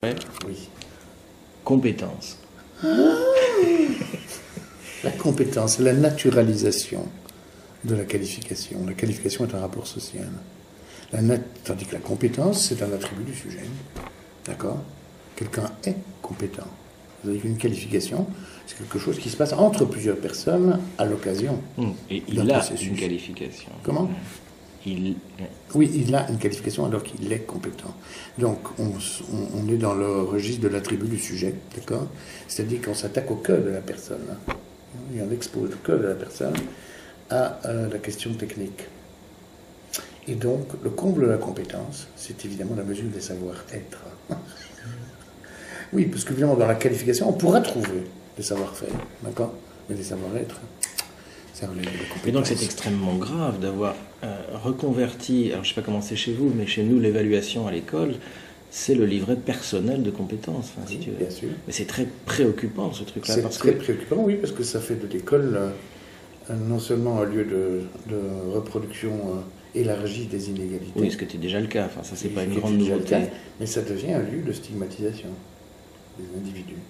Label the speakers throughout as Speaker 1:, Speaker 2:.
Speaker 1: Ouais.
Speaker 2: Oui.
Speaker 1: Compétence.
Speaker 2: La compétence, c'est la naturalisation de la qualification. La qualification est un rapport social. Tandis que la compétence, c'est un attribut du sujet. D'accord? Quelqu'un est compétent. C'est-à-dire qu'une qualification, c'est quelque chose qui se passe entre plusieurs personnes à l'occasion
Speaker 1: Et
Speaker 2: d'un
Speaker 1: il a
Speaker 2: processus.
Speaker 1: une qualification.
Speaker 2: Comment? Oui, il a une qualification alors qu'il est compétent. Donc, on est dans le registre de l'attribut du sujet, d'accord? C'est-à-dire qu'on s'attaque au cœur de la personne. Et on expose le cœur de la personne à la question technique. Et donc, le comble de la compétence, c'est évidemment la mesure des savoir-être. Oui, parce qu'évidemment, dans la qualification, on pourra trouver des savoir-faire, d'accord? Mais des savoir-être, ça relève de la compétence.
Speaker 1: Et donc c'est extrêmement grave d'avoir reconverti, alors je ne sais pas comment c'est chez vous, mais chez nous l'évaluation à l'école, c'est le livret personnel de compétences. Enfin,
Speaker 2: Oui,
Speaker 1: si tu veux.
Speaker 2: bien sûr.
Speaker 1: Mais c'est très préoccupant ce truc-là.
Speaker 2: C'est très préoccupant, oui, parce que ça fait de l'école non seulement un lieu de reproduction élargie des inégalités.
Speaker 1: Oui, ce qui était déjà le cas, enfin, ça c'est pas une
Speaker 2: qui
Speaker 1: grande
Speaker 2: était déjà le
Speaker 1: nouveauté.
Speaker 2: cas, mais ça devient un lieu de stigmatisation des individus,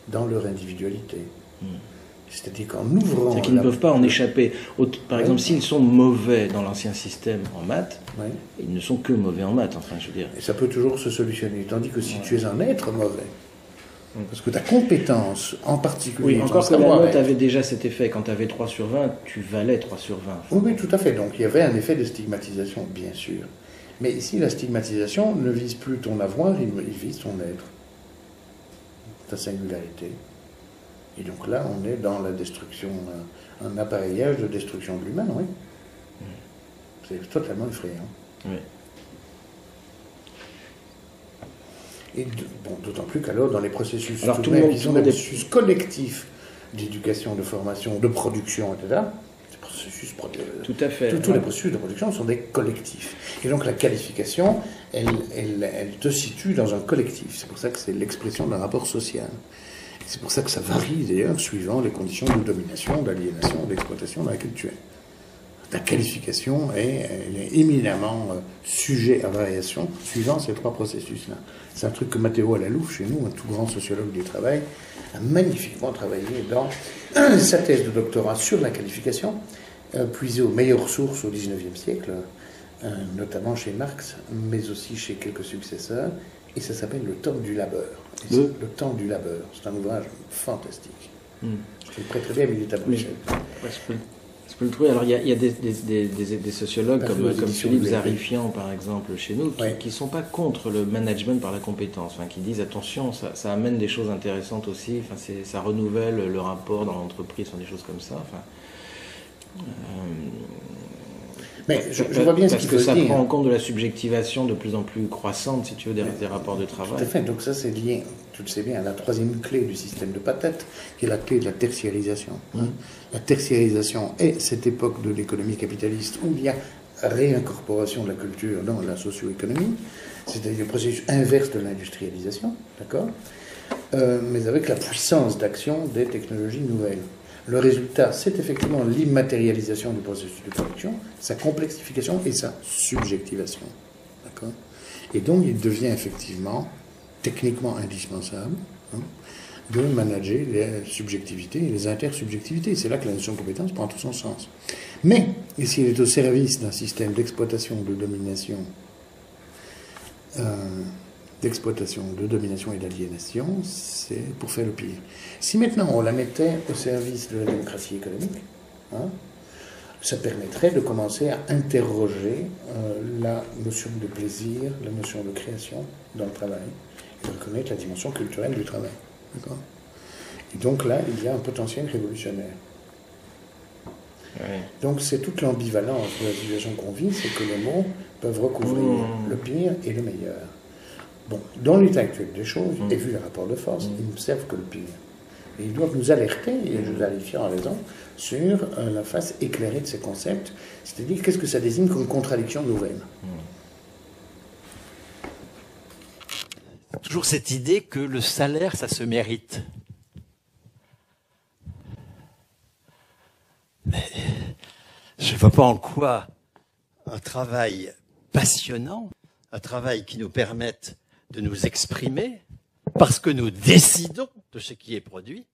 Speaker 2: dans leur individualité. C'est-à-dire qu'en ouvrant...
Speaker 1: C'est-à-dire qu'ils ne peuvent pas en échapper. Par exemple, s'ils sont mauvais dans l'ancien système en maths,
Speaker 2: Oui.
Speaker 1: ils ne sont que mauvais en maths, enfin je veux dire.
Speaker 2: Et ça peut toujours se solutionner. Tandis que si tu es un être mauvais, parce que ta compétence en particulier...
Speaker 1: Oui, encore que la note avait déjà cet effet. Quand tu avais 3 sur 20, tu valais 3 sur 20.
Speaker 2: Oui, oui, tout à fait. Donc il y avait un effet de stigmatisation, bien sûr. Mais ici, la stigmatisation ne vise plus ton avoir, il vise ton être, ta singularité. Et donc là, on est dans la destruction, un appareillage de destruction de l'humain, oui. C'est totalement effrayant.
Speaker 1: Oui.
Speaker 2: Et d'autant plus qu'alors, dans les processus,
Speaker 1: alors,
Speaker 2: tout de même, qui sont des processus collectifs d'éducation, de formation, de production, etc.,
Speaker 1: tout à fait.
Speaker 2: Tous les processus de production sont des collectifs. Et donc la qualification, elle te situe dans un collectif. C'est pour ça que c'est l'expression d'un rapport social. C'est pour ça que ça varie d'ailleurs suivant les conditions de domination, d'aliénation, d'exploitation dans laquelle tu es. Ta qualification elle est éminemment sujet à variation suivant ces 3 processus-là. C'est un truc que Matteo Lallouf, chez nous, un tout grand sociologue du travail, a magnifiquement travaillé dans sa thèse de doctorat sur la qualification, puisée aux meilleures sources au XIXe siècle, notamment chez Marx, mais aussi chez quelques successeurs, et ça s'appelle Le temps du labeur. Le temps du labeur. C'est un ouvrage fantastique. Je le prête très bien, mais il est à Bruxelles.
Speaker 1: Je peux le trouver. Alors, il y a des sociologues comme Philippe Zarifian, par exemple, chez nous, qui ne sont pas contre le management par la compétence, enfin, qui disent attention, ça amène des choses intéressantes aussi, enfin, ça renouvelle le rapport dans l'entreprise, des choses comme ça. Enfin,
Speaker 2: mais je vois bien ce qu'il faut dire.
Speaker 1: Parce que ça prend en compte de la subjectivation de plus en plus croissante, si tu veux, des rapports de travail.
Speaker 2: Tout à fait. Donc ça, c'est lié, tu le sais bien, à la 3e clé du système de patates, qui est la clé de la tertiarisation. La tertiarisation est cette époque de l'économie capitaliste où il y a réincorporation de la culture dans la socio-économie, c'est-à-dire le processus inverse de l'industrialisation, d'accord, mais avec la puissance d'action des technologies nouvelles. Le résultat, c'est effectivement l'immatérialisation du processus de production, sa complexification et sa subjectivation. D'accord ? Et donc, il devient effectivement techniquement indispensable de manager les subjectivités et les intersubjectivités. C'est là que la notion de compétence prend tout son sens. Mais, et s'il est au service d'un système d'exploitation, de domination, et d'aliénation, c'est pour faire le pire. Si maintenant on la mettait au service de la démocratie économique, ça permettrait de commencer à interroger la notion de plaisir, la notion de création dans le travail, et de reconnaître la dimension culturelle du travail. D'accord ? Et donc là, il y a un potentiel révolutionnaire. Donc c'est toute l'ambivalence de la situation qu'on vit, c'est que les mots peuvent recouvrir le pire et le meilleur. Bon, dans l'état actuel des choses, et vu les rapports de force, ils ne servent que le pire. Et ils doivent nous alerter, et je vérifie en raison, sur la face éclairée de ces concepts, c'est-à-dire qu'est-ce que ça désigne comme contradiction nouvelle.
Speaker 3: Toujours cette idée que le salaire, ça se mérite. Mais je ne vois pas en quoi un travail passionnant, un travail qui nous permette de nous exprimer, parce que nous décidons de ce qui est produit,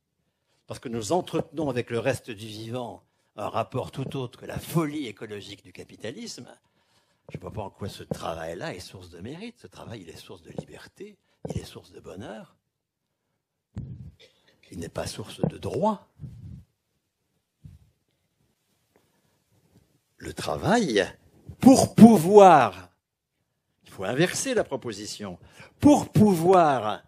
Speaker 3: parce que nous entretenons avec le reste du vivant un rapport tout autre que la folie écologique du capitalisme, je ne vois pas en quoi ce travail-là est source de mérite. Ce travail, il est source de liberté, il est source de bonheur. Il n'est pas source de droit. Le travail, pour pouvoir, il faut inverser la proposition, pour pouvoir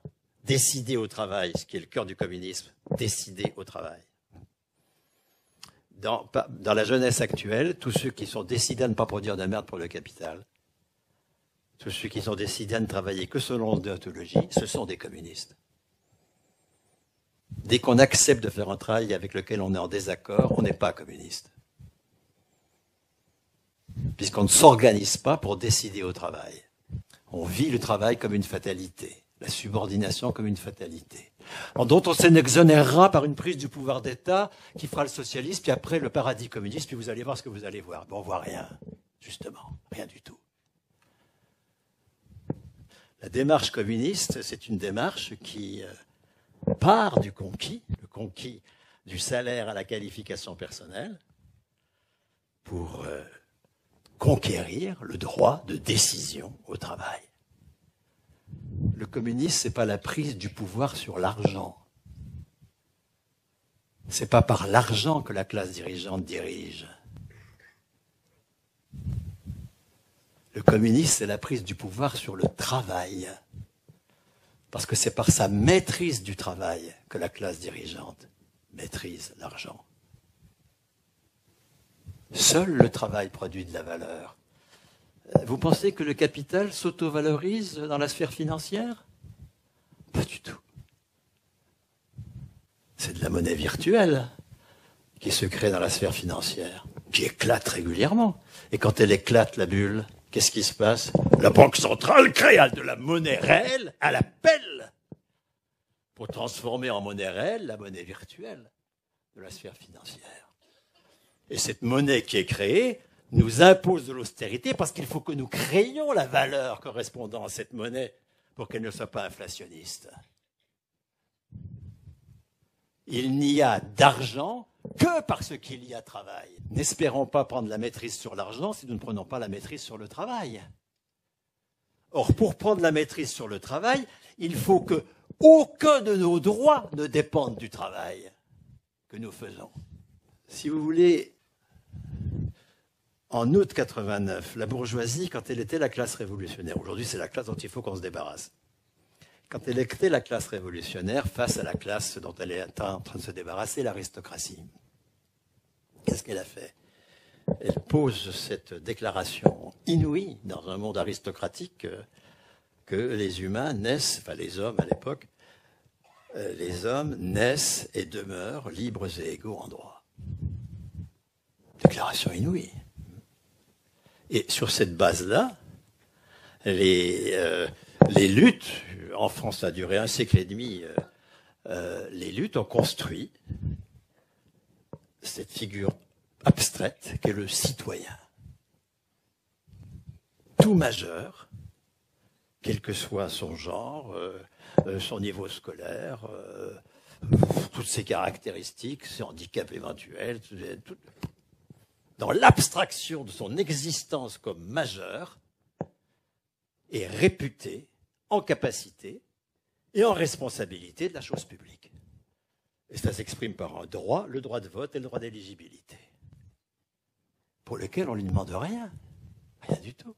Speaker 3: décider au travail, ce qui est le cœur du communisme, décider au travail. Dans la jeunesse actuelle, tous ceux qui sont décidés à ne pas produire de merde pour le capital, tous ceux qui sont décidés à ne travailler que selon la déontologie, ce sont des communistes. Dès qu'on accepte de faire un travail avec lequel on est en désaccord, on n'est pas communiste. Puisqu'on ne s'organise pas pour décider au travail. On vit le travail comme une fatalité, la subordination comme une fatalité, dont on s'exonérera par une prise du pouvoir d'État qui fera le socialisme, puis après le paradis communiste, puis vous allez voir ce que vous allez voir. Bon, on voit rien, justement, rien du tout. La démarche communiste, c'est une démarche qui part du conquis, le conquis du salaire à la qualification personnelle, pour conquérir le droit de décision au travail. Le communisme, ce n'est pas la prise du pouvoir sur l'argent. Ce n'est pas par l'argent que la classe dirigeante dirige. Le communisme, c'est la prise du pouvoir sur le travail. Parce que c'est par sa maîtrise du travail que la classe dirigeante maîtrise l'argent. Seul le travail produit de la valeur. Vous pensez que le capital s'auto-valorise dans la sphère financière? Pas du tout. C'est de la monnaie virtuelle qui se crée dans la sphère financière, qui éclate régulièrement. Et quand elle éclate, la bulle, qu'est-ce qui se passe? La Banque centrale crée de la monnaie réelle à la pelle pour transformer en monnaie réelle la monnaie virtuelle de la sphère financière. Et cette monnaie qui est créée nous impose de l'austérité parce qu'il faut que nous créions la valeur correspondant à cette monnaie pour qu'elle ne soit pas inflationniste. Il n'y a d'argent que parce qu'il y a travail. N'espérons pas prendre la maîtrise sur l'argent si nous ne prenons pas la maîtrise sur le travail. Or, pour prendre la maîtrise sur le travail, il faut que aucun de nos droits ne dépende du travail que nous faisons. Si vous voulez, en août 89, la bourgeoisie, quand elle était la classe révolutionnaire, aujourd'hui c'est la classe dont il faut qu'on se débarrasse, quand elle était la classe révolutionnaire face à la classe dont elle est en train de se débarrasser, l'aristocratie, qu'est-ce qu'elle a fait? Elle pose cette déclaration inouïe dans un monde aristocratique que les humains naissent, enfin les hommes à l'époque, les hommes naissent et demeurent libres et égaux en droit. Déclaration inouïe. Et sur cette base-là, les luttes, en France ça a duré un siècle et demi, les luttes ont construit cette figure abstraite qu'est le citoyen. Tout majeur, quel que soit son genre, son niveau scolaire, toutes ses caractéristiques, ses handicaps éventuels, dans l'abstraction de son existence comme majeur, est réputé en capacité et en responsabilité de la chose publique. Et ça s'exprime par un droit, le droit de vote et le droit d'éligibilité, pour lequel on ne lui demande rien, rien du tout.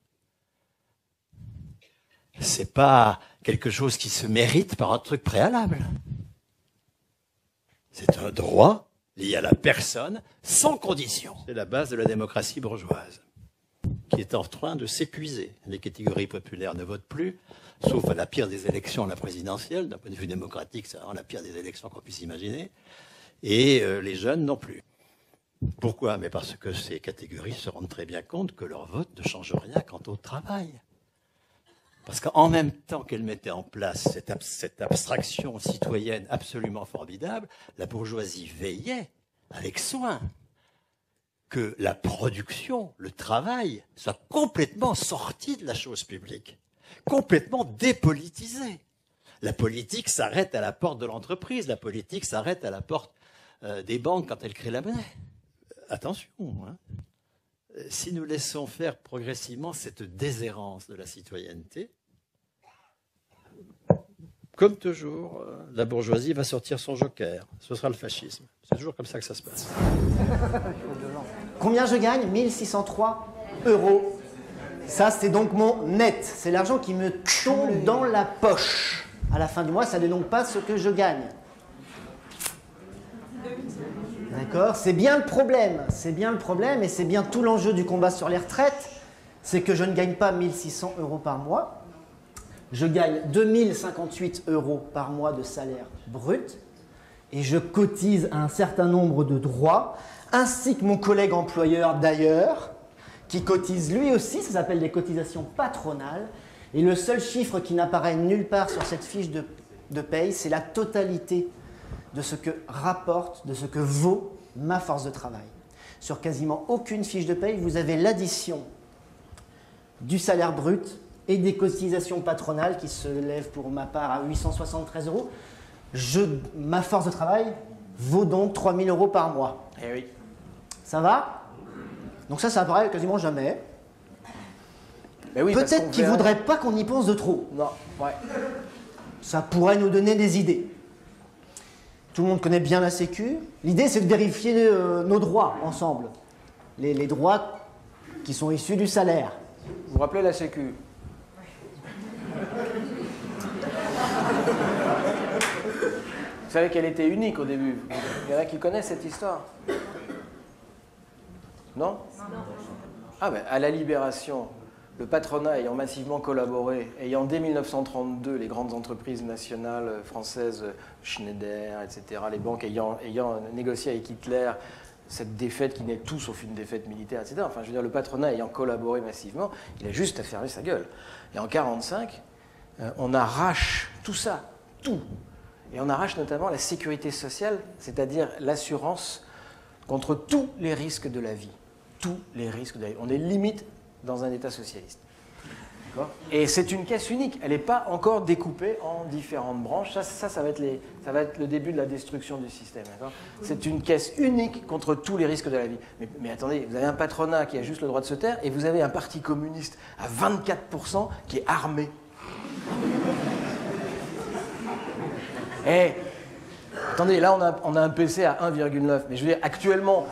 Speaker 3: C'est pas quelque chose qui se mérite par un truc préalable. C'est un droit lié à la personne, sans condition. C'est la base de la démocratie bourgeoise, qui est en train de s'épuiser. Les catégories populaires ne votent plus, sauf à la pire des élections, la présidentielle. D'un point de vue démocratique, c'est vraiment la pire des élections qu'on puisse imaginer. Et les jeunes non plus. Pourquoi? Mais parce que ces catégories se rendent très bien compte que leur vote ne change rien quant au travail. Parce qu'en même temps qu'elle mettait en place cette abstraction citoyenne absolument formidable, la bourgeoisie veillait avec soin que la production, le travail, soit complètement sorti de la chose publique. complètement dépolitisé. La politique s'arrête à la porte de l'entreprise, la politique s'arrête à la porte des banques quand elles créent la monnaie. Attention, hein. Si nous laissons faire progressivement cette déshérence de la citoyenneté, comme toujours, la bourgeoisie va sortir son joker. Ce sera le fascisme. C'est toujours comme ça que ça se passe.
Speaker 4: Combien je gagne? 1603 €. Ça, c'est donc mon net. C'est l'argent qui me tombe dans la poche. À la fin du mois, ça n'est donc pas ce que je gagne. D'accord? C'est bien le problème. C'est bien le problème et c'est bien tout l'enjeu du combat sur les retraites. C'est que je ne gagne pas 1600 € par mois. Je gagne 2058 € par mois de salaire brut et je cotise un certain nombre de droits, ainsi que mon collègue employeur d'ailleurs, qui cotise lui aussi, ça s'appelle des cotisations patronales, et le seul chiffre qui n'apparaît nulle part sur cette fiche de paye, c'est la totalité de ce que rapporte, de ce que vaut ma force de travail. Sur quasiment aucune fiche de paye, vous avez l'addition du salaire brut et des cotisations patronales qui se lèvent pour ma part à 873 €. Ma force de travail vaut donc 3000 € par mois.
Speaker 1: Eh oui.
Speaker 4: Ça va? Donc ça apparaît quasiment jamais.
Speaker 1: Ben oui,
Speaker 4: peut-être qu'ils ne voudraient pas qu'on y pense de trop.
Speaker 1: Non, ouais.
Speaker 4: Ça pourrait nous donner des idées. Tout le monde connaît bien la Sécu. L'idée, c'est de vérifier nos droits ensemble. Les droits qui sont issus du salaire.
Speaker 1: Vous vous rappelez la Sécu? Vous savez qu'elle était unique au début. Il y en a qui connaissent cette histoire? Non? Ah ben, à la Libération, le patronat ayant massivement collaboré, ayant dès 1932 les grandes entreprises nationales françaises, Schneider, etc., les banques ayant négocié avec Hitler cette défaite qui n'est tout sauf une défaite militaire, etc. Enfin, je veux dire, le patronat ayant collaboré massivement, il a juste à fermer sa gueule. Et en 1945, on arrache tout ça, tout. Et on arrache notamment la sécurité sociale, c'est-à-dire l'assurance contre tous les risques de la vie. Tous les risques de la vie. On est limite dans un État socialiste. Et c'est une caisse unique. Elle n'est pas encore découpée en différentes branches. Ça va être le début de la destruction du système. C'est une caisse unique contre tous les risques de la vie. Mais attendez, vous avez un patronat qui a juste le droit de se taire et vous avez un parti communiste à 24% qui est armé. Eh, attendez, là on a un PC à 1,9. Mais je veux dire, actuellement,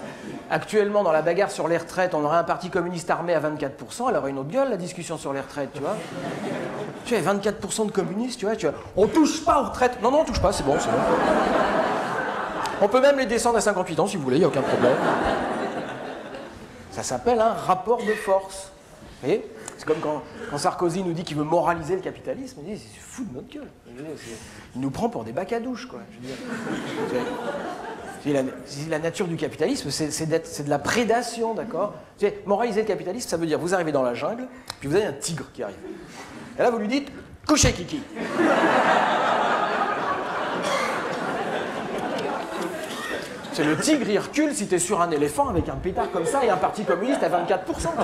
Speaker 1: dans la bagarre sur les retraites, on aurait un parti communiste armé à 24%, elle aurait une autre gueule, la discussion sur les retraites, tu vois. Tu as 24% de communistes, tu vois. On touche pas aux retraites. Non, on touche pas, c'est bon, c'est bon. On peut même les descendre à 58 ans si vous voulez, il n'y a aucun problème. Ça s'appelle un rapport de force. Vous voyez? C'est comme quand Sarkozy nous dit qu'il veut moraliser le capitalisme, il dit c'est fou de notre gueule. Il nous prend pour des bacs à douche, quoi. Je veux dire, la nature du capitalisme, c'est de la prédation, d'accord? Moraliser le capitalisme, ça veut dire vous arrivez dans la jungle, puis vous avez un tigre qui arrive. Et là, vous lui dites couchez, Kiki. C'est le tigre, il recule si t'es sur un éléphant avec un pétard comme ça et un parti communiste à 24%. Tu vois,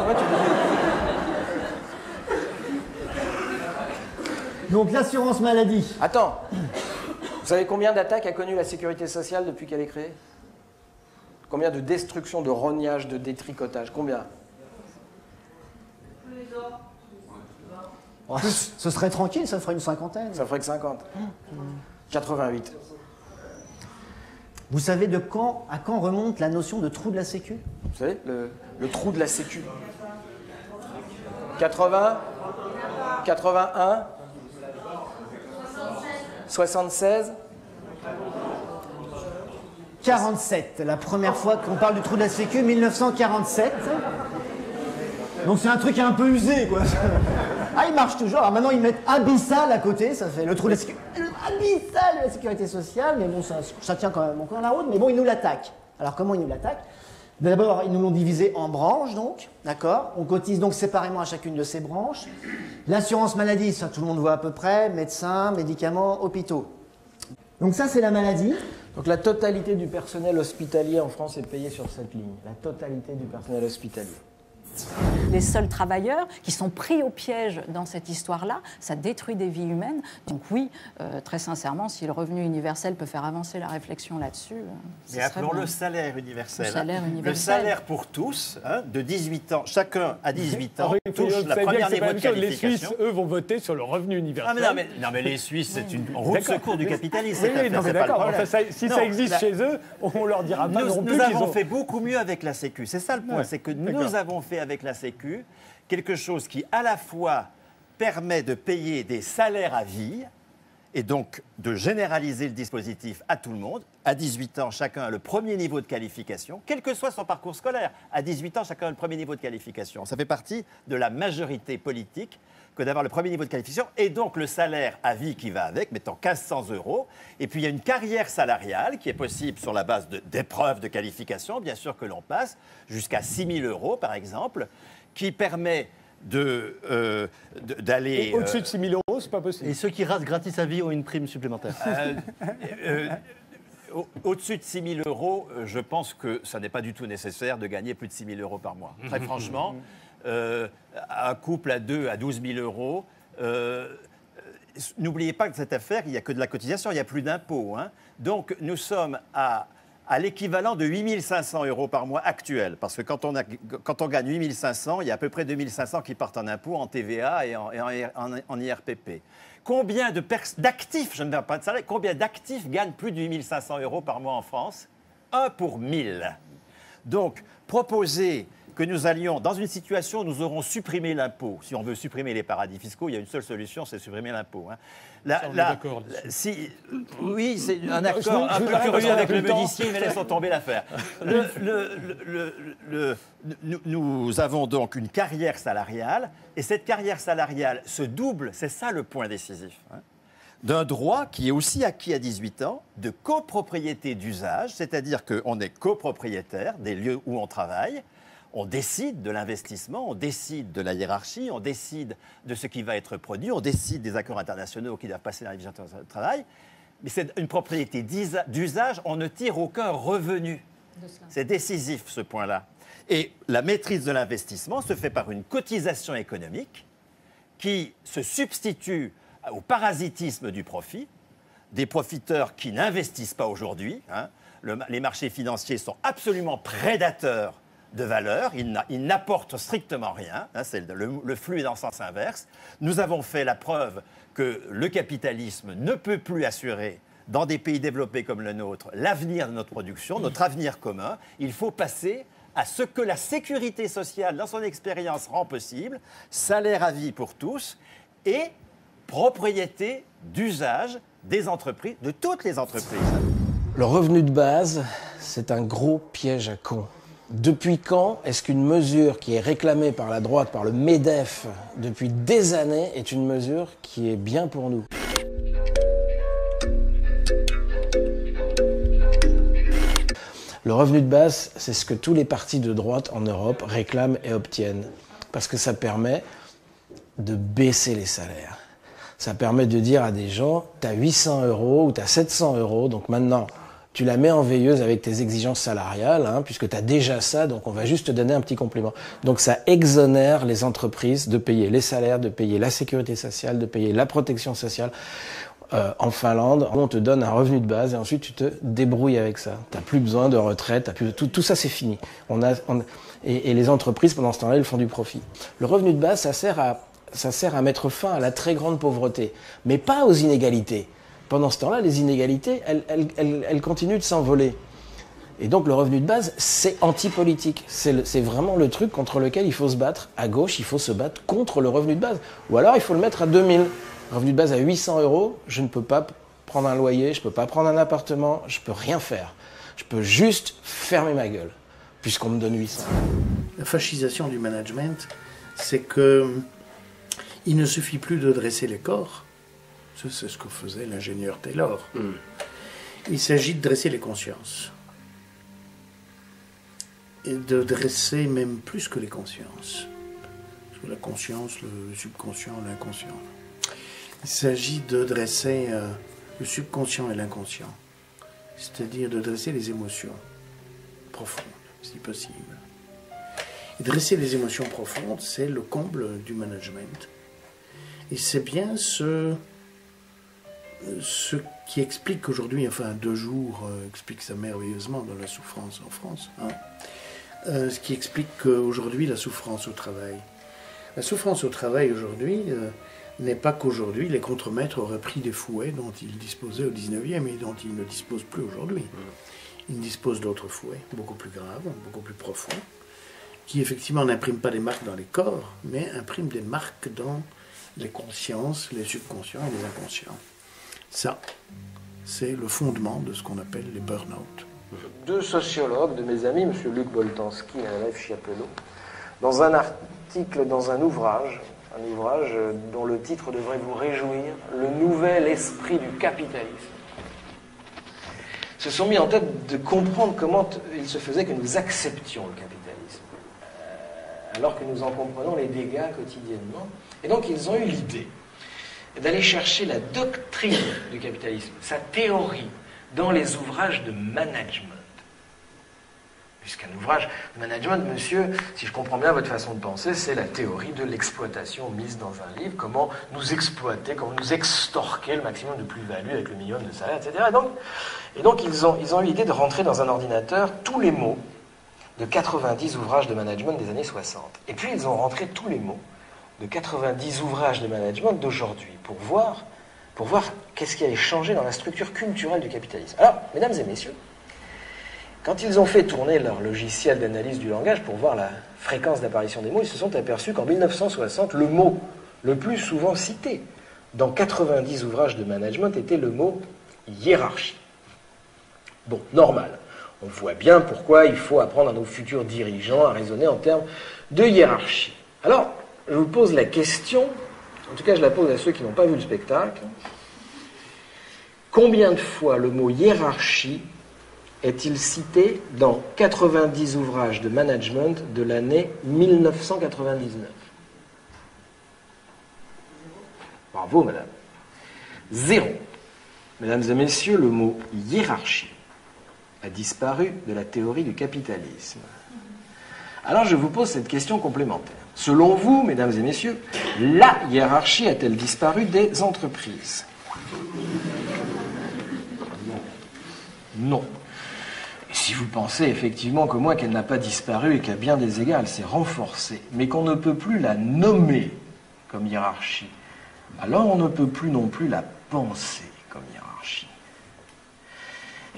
Speaker 4: Donc l'assurance maladie.
Speaker 1: Attends, vous savez combien d'attaques a connu la sécurité sociale depuis qu'elle est créée? Combien de destructions, de rognages, de détricotages? Combien?
Speaker 4: Oh, ce serait tranquille, ça ferait une cinquantaine.
Speaker 1: Ça ferait que 50. 88.
Speaker 4: Vous savez à quand remonte la notion de trou de la Sécu?
Speaker 1: Vous savez, le trou de la Sécu. 80, 81, 76,
Speaker 4: 47. La première fois qu'on parle du trou de la Sécu, 1947. Donc c'est un truc un peu usé, quoi. Ah, il marche toujours. Alors maintenant, ils mettent abyssal à côté, ça fait le trou de la Sécu. Abyssal de la sécurité sociale, mais bon, ça tient quand même encore la route, mais bon, ils nous l'attaquent. Alors comment ils nous l'attaquent? D'abord, ils nous l'ont divisé en branches, donc, d'accord? On cotise donc séparément à chacune de ces branches. L'assurance maladie, ça tout le monde voit à peu près, médecins, médicaments, hôpitaux. Donc ça, c'est la maladie.
Speaker 1: Donc la totalité du personnel hospitalier en France est payée sur cette ligne. La totalité du personnel hospitalier.
Speaker 5: Les seuls travailleurs qui sont pris au piège dans cette histoire-là, ça détruit des vies humaines. Donc oui, très sincèrement, si le revenu universel peut faire avancer la réflexion là-dessus,
Speaker 3: mais appelons le salaire universel.
Speaker 5: Le
Speaker 3: salaire pour tous, hein, de 18 ans, chacun à 18 ans touche la première niveau de qualification.
Speaker 6: Les Suisses, eux, vont voter sur le revenu universel.
Speaker 3: Ah, non, mais les Suisses, c'est une roue de secours du capitalisme.
Speaker 6: Oui, non, mais d'accord. Enfin, si ça existe chez eux, on leur dira pas non plus.
Speaker 3: Nous avons fait beaucoup mieux avec la Sécu. C'est ça le point, c'est que nous avons fait avec la Sécu quelque chose qui, à la fois, permet de payer des salaires à vie et donc de généraliser le dispositif à tout le monde. À 18 ans, chacun a le premier niveau de qualification, quel que soit son parcours scolaire. À 18 ans, chacun a le premier niveau de qualification. Ça fait partie de la majorité politique que d'avoir le premier niveau de qualification et donc le salaire à vie qui va avec, mettant 1 500 €. Et puis il y a une carrière salariale qui est possible sur la base d'épreuves de qualification, bien sûr que l'on passe, jusqu'à 6 000 € par exemple, qui permet d'aller...
Speaker 6: Au-dessus de 6 000 €, c'est pas possible.
Speaker 7: Et ceux qui restent gratis à vie ont une prime supplémentaire.
Speaker 3: Au-dessus de 6 000 €, je pense que ça n'est pas du tout nécessaire de gagner plus de 6 000 € par mois. Très franchement, un couple à deux à 12 000 €, n'oubliez pas que cette affaire, il n'y a que de la cotisation, il n'y a plus d'impôts. Hein. Donc nous sommes à l'équivalent de 8 500 € par mois actuel. Parce que quand on gagne 8 500, il y a à peu près 2 500 qui partent en impôts, en TVA et en IRPP. Combien d'actifs, je ne parle pas de salaire, combien d'actifs gagnent plus de 8 500 € par mois en France? 1 pour 1000. Donc, proposer que nous allions dans une situation où nous aurons supprimé l'impôt. Si on veut supprimer les paradis fiscaux, il y a une seule solution, c'est supprimer l'impôt. Hein. Oui, c'est un accord un peu curieux avec le médicier, mais laissons tomber l'affaire. Nous avons donc une carrière salariale, et cette carrière salariale se double, c'est ça le point décisif, hein, d'un droit qui est aussi acquis à 18 ans, de copropriété d'usage, c'est-à-dire qu'on est copropriétaire des lieux où on travaille. On décide de l'investissement, on décide de la hiérarchie, on décide de ce qui va être produit, on décide des accords internationaux qui doivent passer dans les divisions de travail. Mais c'est une propriété d'usage, on ne tire aucun revenu. C'est décisif ce point-là. Et la maîtrise de l'investissement se fait par une cotisation économique qui se substitue au parasitisme du profit, des profiteurs qui n'investissent pas aujourd'hui. Hein. Les marchés financiers sont absolument prédateurs de valeur, ils n'apportent strictement rien, hein, le flux est dans le sens inverse. Nous avons fait la preuve que le capitalisme ne peut plus assurer, dans des pays développés comme le nôtre, l'avenir de notre production, notre avenir commun. Il faut passer à ce que la sécurité sociale, dans son expérience, rend possible, salaire à vie pour tous, et propriété d'usage des entreprises, de toutes les entreprises.
Speaker 1: Le revenu de base, c'est un gros piège à con. Depuis quand est-ce qu'une mesure qui est réclamée par la droite, par le MEDEF, depuis des années, est une mesure qui est bien pour nous? Le revenu de base, c'est ce que tous les partis de droite en Europe réclament et obtiennent. Parce que ça permet de baisser les salaires. Ça permet de dire à des gens, tu as 800 € ou tu as 700 €, donc maintenant, tu la mets en veilleuse avec tes exigences salariales, hein, puisque tu as déjà ça, donc on va juste te donner un petit complément. Donc ça exonère les entreprises de payer les salaires, de payer la sécurité sociale, de payer la protection sociale. En Finlande, on te donne un revenu de base et ensuite tu te débrouilles avec ça. Tu n'as plus besoin de retraite, tout ça c'est fini. Et les entreprises, pendant ce temps-là, elles font du profit. Le revenu de base, ça sert à mettre fin à la très grande pauvreté, mais pas aux inégalités. Pendant ce temps-là, les inégalités, elles continuent de s'envoler. Et donc le revenu de base, c'est anti-politique. C'est vraiment le truc contre lequel il faut se battre. À gauche, il faut se battre contre le revenu de base. Ou alors il faut le mettre à 2000. Revenu de base à 800 €, je ne peux pas prendre un loyer, je ne peux pas prendre un appartement, je ne peux rien faire. Je peux juste fermer ma gueule, puisqu'on me donne 800.
Speaker 2: La fascisation du management, c'est que il ne suffit plus de dresser les corps. C'est ce que faisait l'ingénieur Taylor. Il s'agit de dresser les consciences. Et de dresser même plus que les consciences. Parce que la conscience, le subconscient, l'inconscient. Il s'agit de dresser le subconscient et l'inconscient. C'est-à-dire de dresser les émotions profondes, si possible. Et dresser les émotions profondes, c'est le comble du management. Et c'est bien ce qui explique qu'aujourd'hui, enfin, De Jour explique ça merveilleusement dans La souffrance en France, hein, ce qui explique qu'aujourd'hui, la souffrance au travail. La souffrance au travail aujourd'hui n'est pas qu'aujourd'hui les contremaîtres auraient pris des fouets dont ils disposaient au 19e et dont ils ne disposent plus aujourd'hui. Ils disposent d'autres fouets, beaucoup plus graves, beaucoup plus profonds, qui effectivement n'impriment pas des marques dans les corps, mais impriment des marques dans les consciences, les subconscients et les inconscients. Ça, c'est le fondement de ce qu'on appelle les burn-out.
Speaker 1: Deux sociologues de mes amis, M. Luc Boltanski et Alev Chiapello, dans un article, dans un ouvrage dont le titre devrait vous réjouir, Le nouvel esprit du capitalisme, se sont mis en tête de comprendre comment il se faisait que nous acceptions le capitalisme, alors que nous en comprenons les dégâts quotidiennement. Et donc ils ont eu l'idée d'aller chercher la doctrine du capitalisme, sa théorie, dans les ouvrages de management. Puisqu'un ouvrage de management, monsieur, si je comprends bien votre façon de penser, c'est la théorie de l'exploitation mise dans un livre, comment nous exploiter, comment nous extorquer le maximum de plus-value avec le minimum de salaire, etc. Et donc ils ont eu l'idée de rentrer dans un ordinateur tous les mots de 90 ouvrages de management des années 60. Et puis ils ont rentré tous les mots de 90 ouvrages de management d'aujourd'hui pour voir qu'est-ce qui avait changé dans la structure culturelle du capitalisme. Alors, mesdames et messieurs, quand ils ont fait tourner leur logiciel d'analyse du langage pour voir la fréquence d'apparition des mots, ils se sont aperçus qu'en 1960, le mot le plus souvent cité dans 90 ouvrages de management était le mot hiérarchie. Bon, normal. On voit bien pourquoi il faut apprendre à nos futurs dirigeants à raisonner en termes de hiérarchie. Alors, je vous pose la question, en tout cas je la pose à ceux qui n'ont pas vu le spectacle. Combien de fois le mot hiérarchie est-il cité dans 90 ouvrages de management de l'année 1999 ? Bravo, madame. 0. Mesdames et messieurs, le mot hiérarchie a disparu de la théorie du capitalisme. Alors je vous pose cette question complémentaire. Selon vous, mesdames et messieurs, la hiérarchie a-t-elle disparu des entreprises ? Non. Et si vous pensez effectivement comme moi qu'elle n'a pas disparu et qu'à bien des égards elle s'est renforcée, mais qu'on ne peut plus la nommer comme hiérarchie, alors on ne peut plus non plus la penser comme hiérarchie.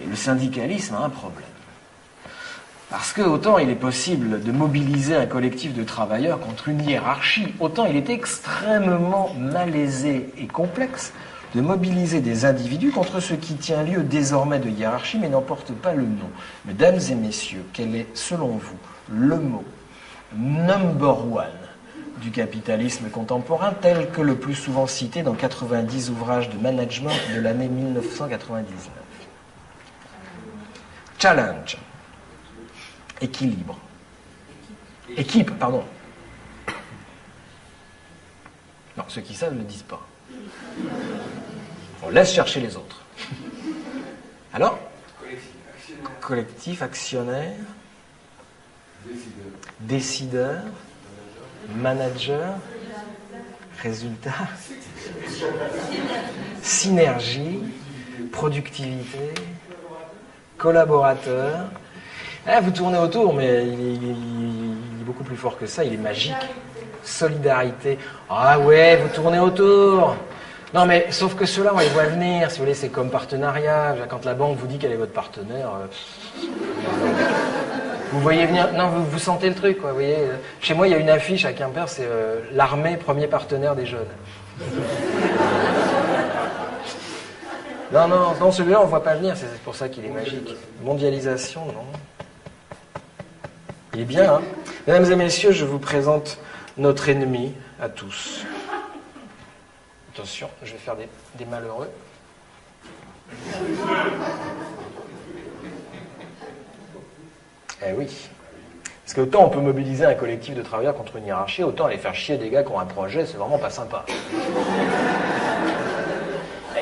Speaker 1: Et le syndicalisme a un problème. Parce que autant il est possible de mobiliser un collectif de travailleurs contre une hiérarchie, autant il est extrêmement malaisé et complexe de mobiliser des individus contre ce qui tient lieu désormais de hiérarchie mais n'en porte pas le nom. Mesdames et messieurs, quel est selon vous le mot number one du capitalisme contemporain tel que le plus souvent cité dans 90 ouvrages de management de l'année 1999 ? Challenge. Équilibre. Équipe, pardon. Non, ceux qui savent ne le disent pas. On laisse chercher les autres. Alors ? Collectif, actionnaire, décideur, manager, résultat, synergie, productivité, collaborateur. Ah, vous tournez autour, mais il est beaucoup plus fort que ça, il est magique. Solidarité. Ah ouais, vous tournez autour. Non, mais sauf que ceux-là, on les voit venir. Si vous voulez, c'est comme partenariat. Quand la banque vous dit qu'elle est votre partenaire, vous voyez venir. Non, vous sentez le truc, quoi. Vous voyez. Chez moi, il y a une affiche à Quimper, c'est l'armée, premier partenaire des jeunes. Non, celui-là, on ne voit pas venir. C'est pour ça qu'il est magique. Mondialisation, non. Il est bien, hein. Mesdames et messieurs, je vous présente notre ennemi à tous. Attention, je vais faire des malheureux. Eh oui. Parce que autant on peut mobiliser un collectif de travailleurs contre une hiérarchie, autant aller faire chier des gars qui ont un projet, c'est vraiment pas sympa.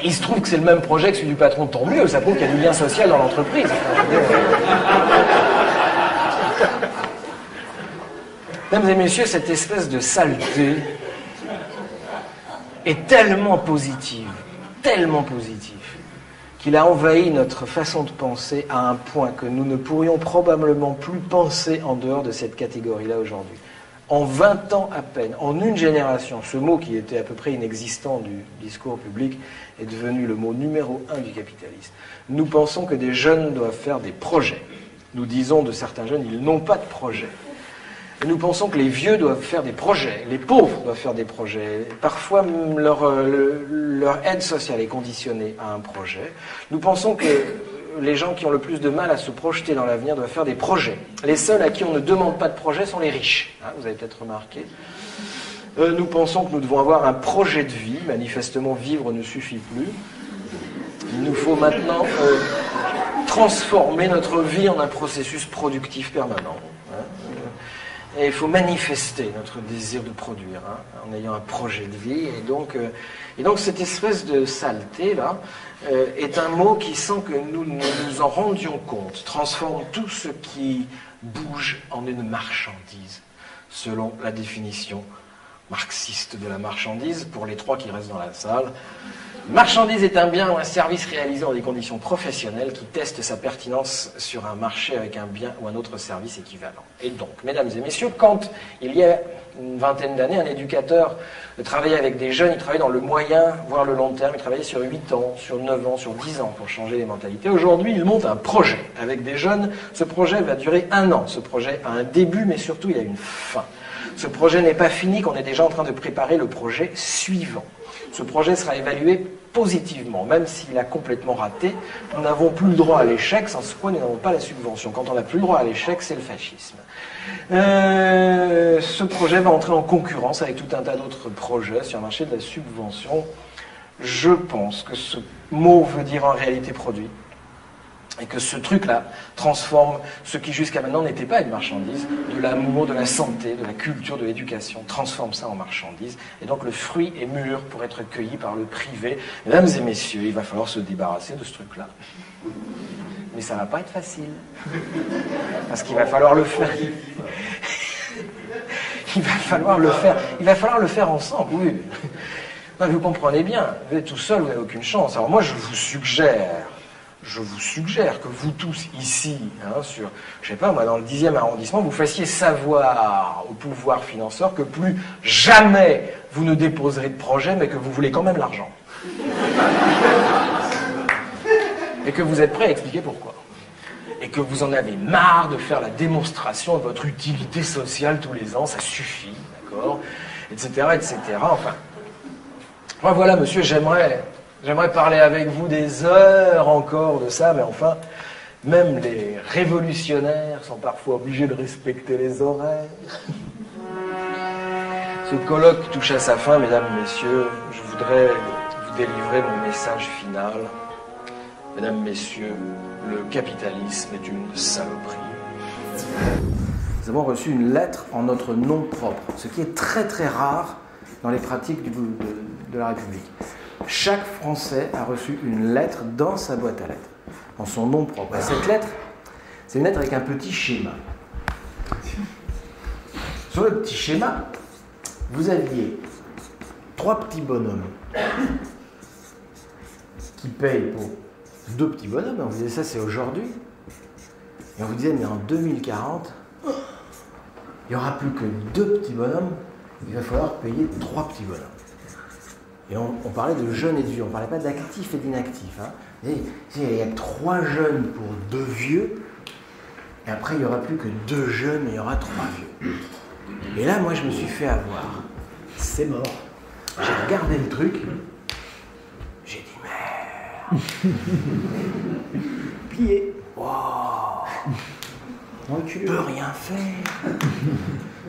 Speaker 1: Il se trouve que c'est le même projet que celui du patron, tant mieux, ça prouve qu'il y a du lien social dans l'entreprise. Mesdames et messieurs, cette espèce de saleté est tellement positive, qu'il a envahi notre façon de penser à un point que nous ne pourrions probablement plus penser en dehors de cette catégorie-là aujourd'hui. En 20 ans à peine, en une génération, ce mot qui était à peu près inexistant du discours public est devenu le mot numéro 1 du capitalisme. Nous pensons que des jeunes doivent faire des projets. Nous disons de certains jeunes, ils n'ont pas de projet. Et nous pensons que les vieux doivent faire des projets, les pauvres doivent faire des projets. Parfois, leur aide sociale est conditionnée à un projet. Nous pensons que les gens qui ont le plus de mal à se projeter dans l'avenir doivent faire des projets. Les seuls à qui on ne demande pas de projet sont les riches. Hein, vous avez peut-être remarqué. Nous pensons que nous devons avoir un projet de vie. Manifestement, vivre ne suffit plus. Il nous faut maintenant transformer notre vie en un processus productif permanent. Hein. Et il faut manifester notre désir de produire, hein, en ayant un projet de vie. Et donc cette espèce de saleté-là est un mot qui, sans que nous nous en rendions compte, transforme tout ce qui bouge en une marchandise, selon la définition marxiste de la marchandise, pour les trois qui restent dans la salle. Marchandise est un bien ou un service réalisé dans des conditions professionnelles qui testent sa pertinence sur un marché avec un bien ou un autre service équivalent. Et donc, mesdames et messieurs, quand il y a une vingtaine d'années, un éducateur travaillait avec des jeunes, il travaillait dans le moyen, voire le long terme, il travaillait sur 8 ans, sur 9 ans, sur 10 ans pour changer les mentalités. Aujourd'hui, il monte un projet avec des jeunes. Ce projet va durer 1 an. Ce projet a un début, mais surtout, il a une fin. Ce projet n'est pas fini, qu'on est déjà en train de préparer le projet suivant. Ce projet sera évalué positivement, même s'il a complètement raté. Nous n'avons plus le droit à l'échec, sans quoi nous n'avons pas la subvention. Quand on n'a plus le droit à l'échec, c'est le fascisme. Ce projet va entrer en concurrence avec tout un tas d'autres projets sur le marché de la subvention. Je pense que ce mot veut dire en réalité produit. Et que ce truc-là transforme ce qui jusqu'à maintenant n'était pas une marchandise, de l'amour, de la santé, de la culture, de l'éducation, transforme ça en marchandise. Et donc le fruit est mûr pour être cueilli par le privé. Mesdames et messieurs, il va falloir se débarrasser de ce truc-là. Mais ça ne va pas être facile. Parce qu'il va falloir le faire. Il va falloir le faire ensemble, oui. Non, vous comprenez bien, vous êtes tout seul, vous n'avez aucune chance. Alors moi, je vous suggère que vous tous ici, hein, sur, je sais pas moi, dans le 10e arrondissement, vous fassiez savoir au pouvoir financeur que plus jamais vous ne déposerez de projet, mais que vous voulez quand même l'argent. Et que vous êtes prêt à expliquer pourquoi. Et que vous en avez marre de faire la démonstration de votre utilité sociale tous les ans, ça suffit, d'accord, etc., etc. Enfin, moi voilà, monsieur, j'aimerais parler avec vous des heures encore de ça, mais enfin, même les révolutionnaires sont parfois obligés de respecter les horaires. Ce colloque touche à sa fin, mesdames, messieurs. Je voudrais vous délivrer mon message final. Mesdames, messieurs, le capitalisme est une saloperie. Nous avons reçu une lettre en notre nom propre, ce qui est très très rare dans les pratiques de la République. Chaque Français a reçu une lettre dans sa boîte à lettres, en son nom propre. Et cette lettre, c'est une lettre avec un petit schéma. Sur le petit schéma, vous aviez 3 petits bonhommes qui payent pour 2 petits bonhommes. On vous disait ça, c'est aujourd'hui. Et on vous disait, mais en 2040, il n'y aura plus que 2 petits bonhommes, il va falloir payer 3 petits bonhommes. Et on parlait de jeunes et de vieux, on ne parlait pas d'actifs et d'inactifs. Hein. Il y a 3 jeunes pour 2 vieux, et après il n'y aura plus que 2 jeunes et il y aura 3 vieux. Et là, moi, je me suis fait avoir. C'est mort. J'ai regardé le truc, j'ai dit merde. Plié. Wow. Tu peux rien faire.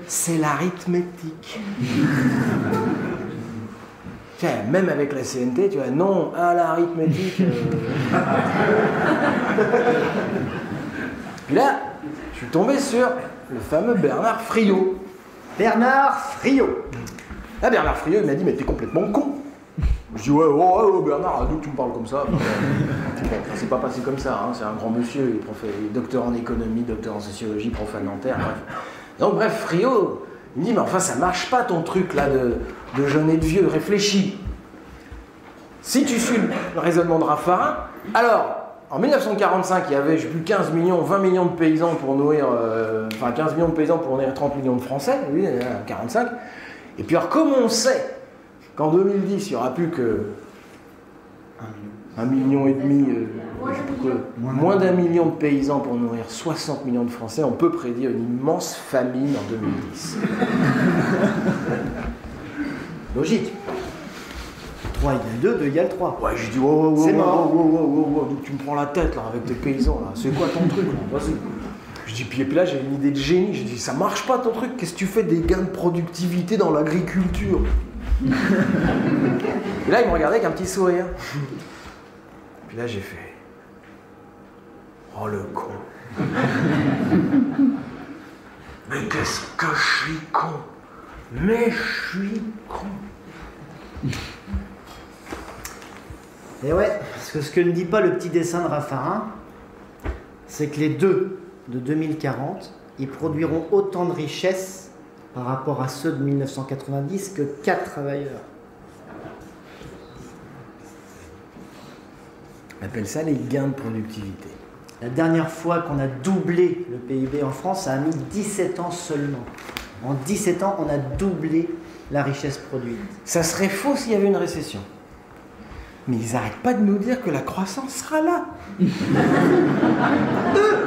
Speaker 1: C'est l'arithmétique. Tiens, même avec la CNT, tu vois, non, à l'arithmétique. Puis là, je suis tombé sur le fameux Bernard Friot.
Speaker 4: Bernard Friot.
Speaker 1: Là, Bernard Friot, il m'a dit, mais t'es complètement con. Je dis, ouais, Bernard, d'où tu me parles comme ça? Ça s'est pas passé comme ça, hein. C'est un grand monsieur, il est docteur en économie, docteur en sociologie, prof à Nanterre, bref. Donc, bref, Friot Il me dit, mais enfin, ça marche pas ton truc là de jeune et de vieux, réfléchis. Si tu suis le raisonnement de Raffarin, alors, en 1945, il y avait, je sais plus, 15 millions, 20 millions de paysans pour nourrir, 15 millions de paysans pour nourrir 30 millions de Français, oui, 45. Et puis alors, comme on sait qu'en 2010, il n'y aura plus que 1,5 million, moins d'1 million de paysans pour nourrir 60 millions de Français, on peut prédire une immense famine en 2010.
Speaker 4: Logique. 3 égale 2, 2 égale 3.
Speaker 1: Ouais, je dis, donc tu me prends la tête là avec tes paysans là, c'est quoi ton truc là? Vas-y. Je dis, puis là j'ai une idée de génie, je dis, ça marche pas ton truc, qu'est-ce que tu fais des gains de productivité dans l'agriculture? Et là il me regardait avec un petit sourire. Puis là j'ai fait, oh le con. Mais qu'est-ce que je suis con? Mais je suis con.
Speaker 4: Et ouais, parce que ce que ne dit pas le petit dessin de Raffarin, c'est que les deux de 2040, ils produiront autant de richesses par rapport à ceux de 1990 que 4 travailleurs.
Speaker 1: On appelle ça les gains de productivité.
Speaker 4: La dernière fois qu'on a doublé le PIB en France, ça a mis 17 ans seulement. En 17 ans, on a doublé la richesse produite.
Speaker 1: Ça serait faux s'il y avait une récession. Mais ils n'arrêtent pas de nous dire que la croissance sera là.
Speaker 4: Eux,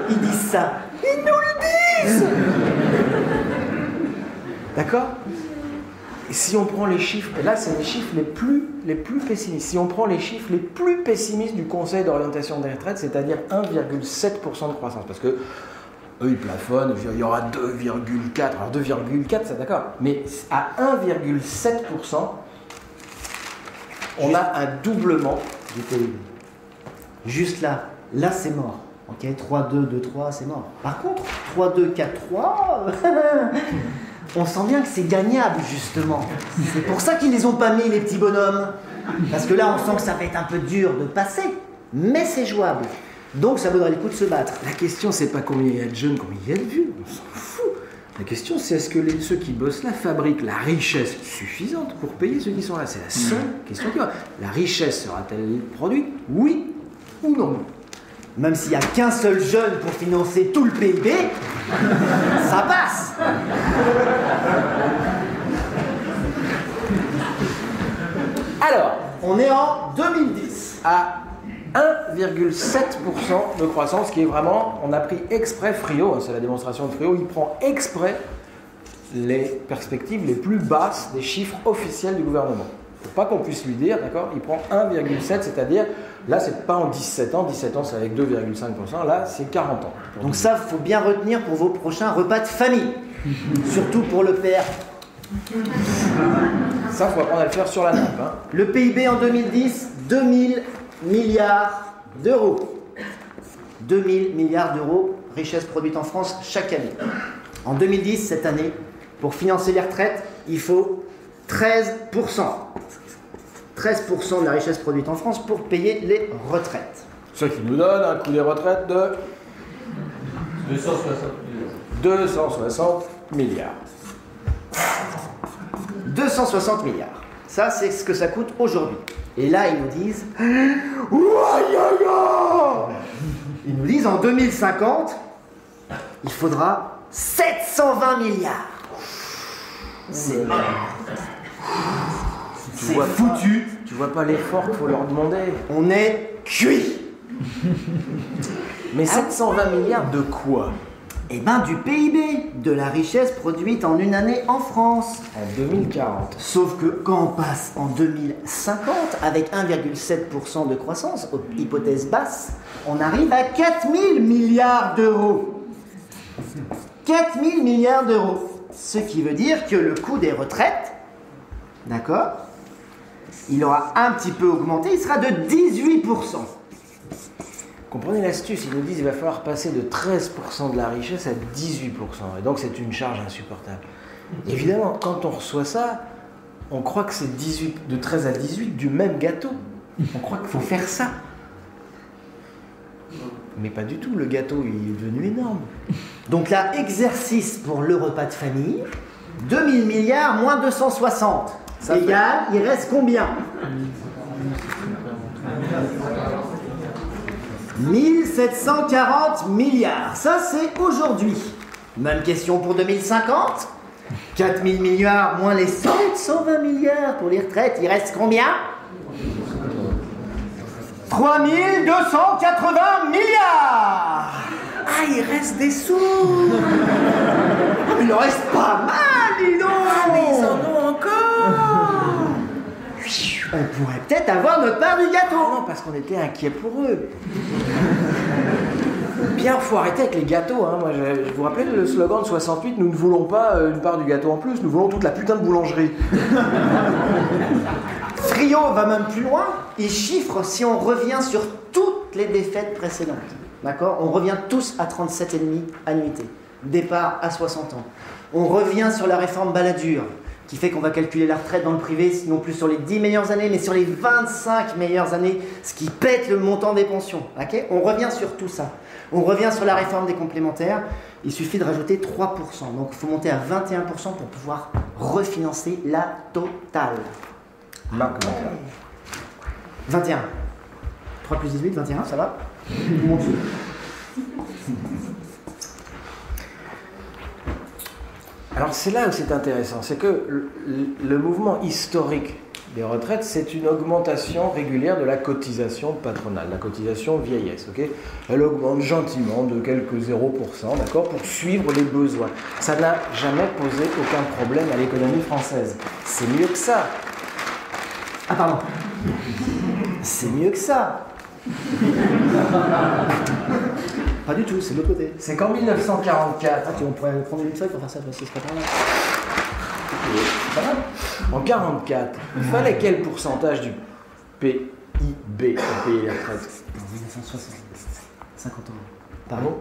Speaker 4: ils disent ça.
Speaker 1: Ils nous le disent. D'accord? Et si on prend les chiffres, et là c'est les chiffres les plus pessimistes, si on prend les chiffres les plus pessimistes du Conseil d'orientation des retraites, c'est-à-dire 1,7% de croissance, parce que eux ils plafonnent, il y aura 2,4, alors 2,4 c'est d'accord, mais à 1,7%, on a un doublement du PIB.
Speaker 4: Juste là c'est mort. Ok, 3-2, 2-3, c'est mort. Par contre, 3-2, 4-3, on sent bien que c'est gagnable, justement. C'est pour ça qu'ils les ont pas mis, les petits bonhommes. Parce que là, on sent que ça va être un peu dur de passer, mais c'est jouable. Donc, ça vaudrait le coup de se battre.
Speaker 1: La question, c'est pas combien il y a de jeunes, combien il y a de vieux. On s'en fout. La question, c'est est-ce que ceux qui bossent là fabriquent la richesse suffisante pour payer ceux qui sont là? C'est la seule question qui va. La richesse sera-t-elle produite? Oui ou non?
Speaker 4: Même s'il n'y a qu'un seul jeune pour financer tout le PIB, ça passe.
Speaker 1: Alors,
Speaker 4: on est en 2010.
Speaker 1: À 1,7% de croissance, qui est vraiment, on a pris exprès Friot, c'est la démonstration de Friot, il prend exprès les perspectives les plus basses des chiffres officiels du gouvernement. Pour pas qu'on puisse lui dire, d'accord, il prend 1,7, c'est-à-dire, là c'est pas en 17 ans c'est avec 2,5%, là c'est 40 ans.
Speaker 4: Donc ça, il faut bien retenir pour vos prochains repas de famille, surtout pour le père.
Speaker 1: Ça, il faut apprendre à le faire sur la nappe. Hein.
Speaker 4: Le PIB en 2010, 2000 milliards d'euros. 2000 milliards d'euros, richesse produite en France chaque année. En 2010, cette année, pour financer les retraites, il faut 13%. 13% de la richesse produite en France pour payer les retraites.
Speaker 1: Ce qui nous donne un coût des retraites de 260 milliards.
Speaker 4: 260 milliards. Ça, c'est ce que ça coûte aujourd'hui. Et là, ils nous disent... Ils nous disent en 2050, il faudra 720 milliards. C'est foutu.
Speaker 1: Tu vois pas l'effort qu'il faut leur demander.
Speaker 4: On est cuit.
Speaker 1: Mais 720 milliards de quoi?
Speaker 4: Eh bien, du PIB, de la richesse produite en une année en France.
Speaker 1: En 2040.
Speaker 4: Sauf que quand on passe en 2050, avec 1,7% de croissance, hypothèse basse, on arrive à 4000 milliards d'euros. 4000 milliards d'euros. Ce qui veut dire que le coût des retraites, d'accord, il aura un petit peu augmenté, il sera de 18%.
Speaker 1: Comprenez l'astuce, ils nous disent qu'il va falloir passer de 13% de la richesse à 18%. Et donc c'est une charge insupportable. Évidemment, quand on reçoit ça, on croit que c'est de 13 à 18 du même gâteau. On croit qu'il faut faire ça. Mais pas du tout, le gâteau il est devenu énorme.
Speaker 4: Donc là, exercice pour le repas de famille. 2000 milliards moins 260. Ça égale, il reste combien? 1740 milliards. Ça, c'est aujourd'hui. Même question pour 2050. 4000 milliards moins les 720 milliards pour les retraites. Il reste combien? 3280 milliards. Ah, il reste des sous. Il en reste pas mal, dis donc. Ah, mais ils en ont encore. On pourrait peut-être avoir notre part du gâteau.
Speaker 1: Non, parce qu'on était inquiets pour eux. Bien, faut arrêter avec les gâteaux. Hein. Moi, je vous rappelle le slogan de 68, nous ne voulons pas une part du gâteau en plus, nous voulons toute la putain de boulangerie.
Speaker 4: Friot va même plus loin. Il chiffre si on revient sur toutes les défaites précédentes. D'accord? On revient tous à 37,5 annuités. Départ à 60 ans. On revient sur la réforme Balladur, qui fait qu'on va calculer la retraite dans le privé, non plus sur les 10 meilleures années, mais sur les 25 meilleures années, ce qui pète le montant des pensions. Okay? On revient sur tout ça. On revient sur la réforme des complémentaires. Il suffit de rajouter 3%. Donc il faut monter à 21% pour pouvoir refinancer la totale. 21. 3 plus 18, 21, ça va? Mon Dieu.
Speaker 1: Alors c'est là où c'est intéressant, c'est que le mouvement historique des retraites, c'est une augmentation régulière de la cotisation patronale, la cotisation vieillesse. Okay, elle augmente gentiment de quelques 0%, d'accord, pour suivre les besoins. Ça n'a jamais posé aucun problème à l'économie française. C'est mieux que ça.
Speaker 4: Ah pardon. C'est mieux que ça. Pas du tout, c'est de l'autre côté.
Speaker 1: C'est qu'en 1944...
Speaker 4: Ah, on pourrait prendre une feuille pour faire ça, parce que c'est pas mal.
Speaker 1: En 1944, il fallait quel pourcentage du PIB pour payer les retraites?
Speaker 4: En 1960. 50 ans.
Speaker 1: Pardon?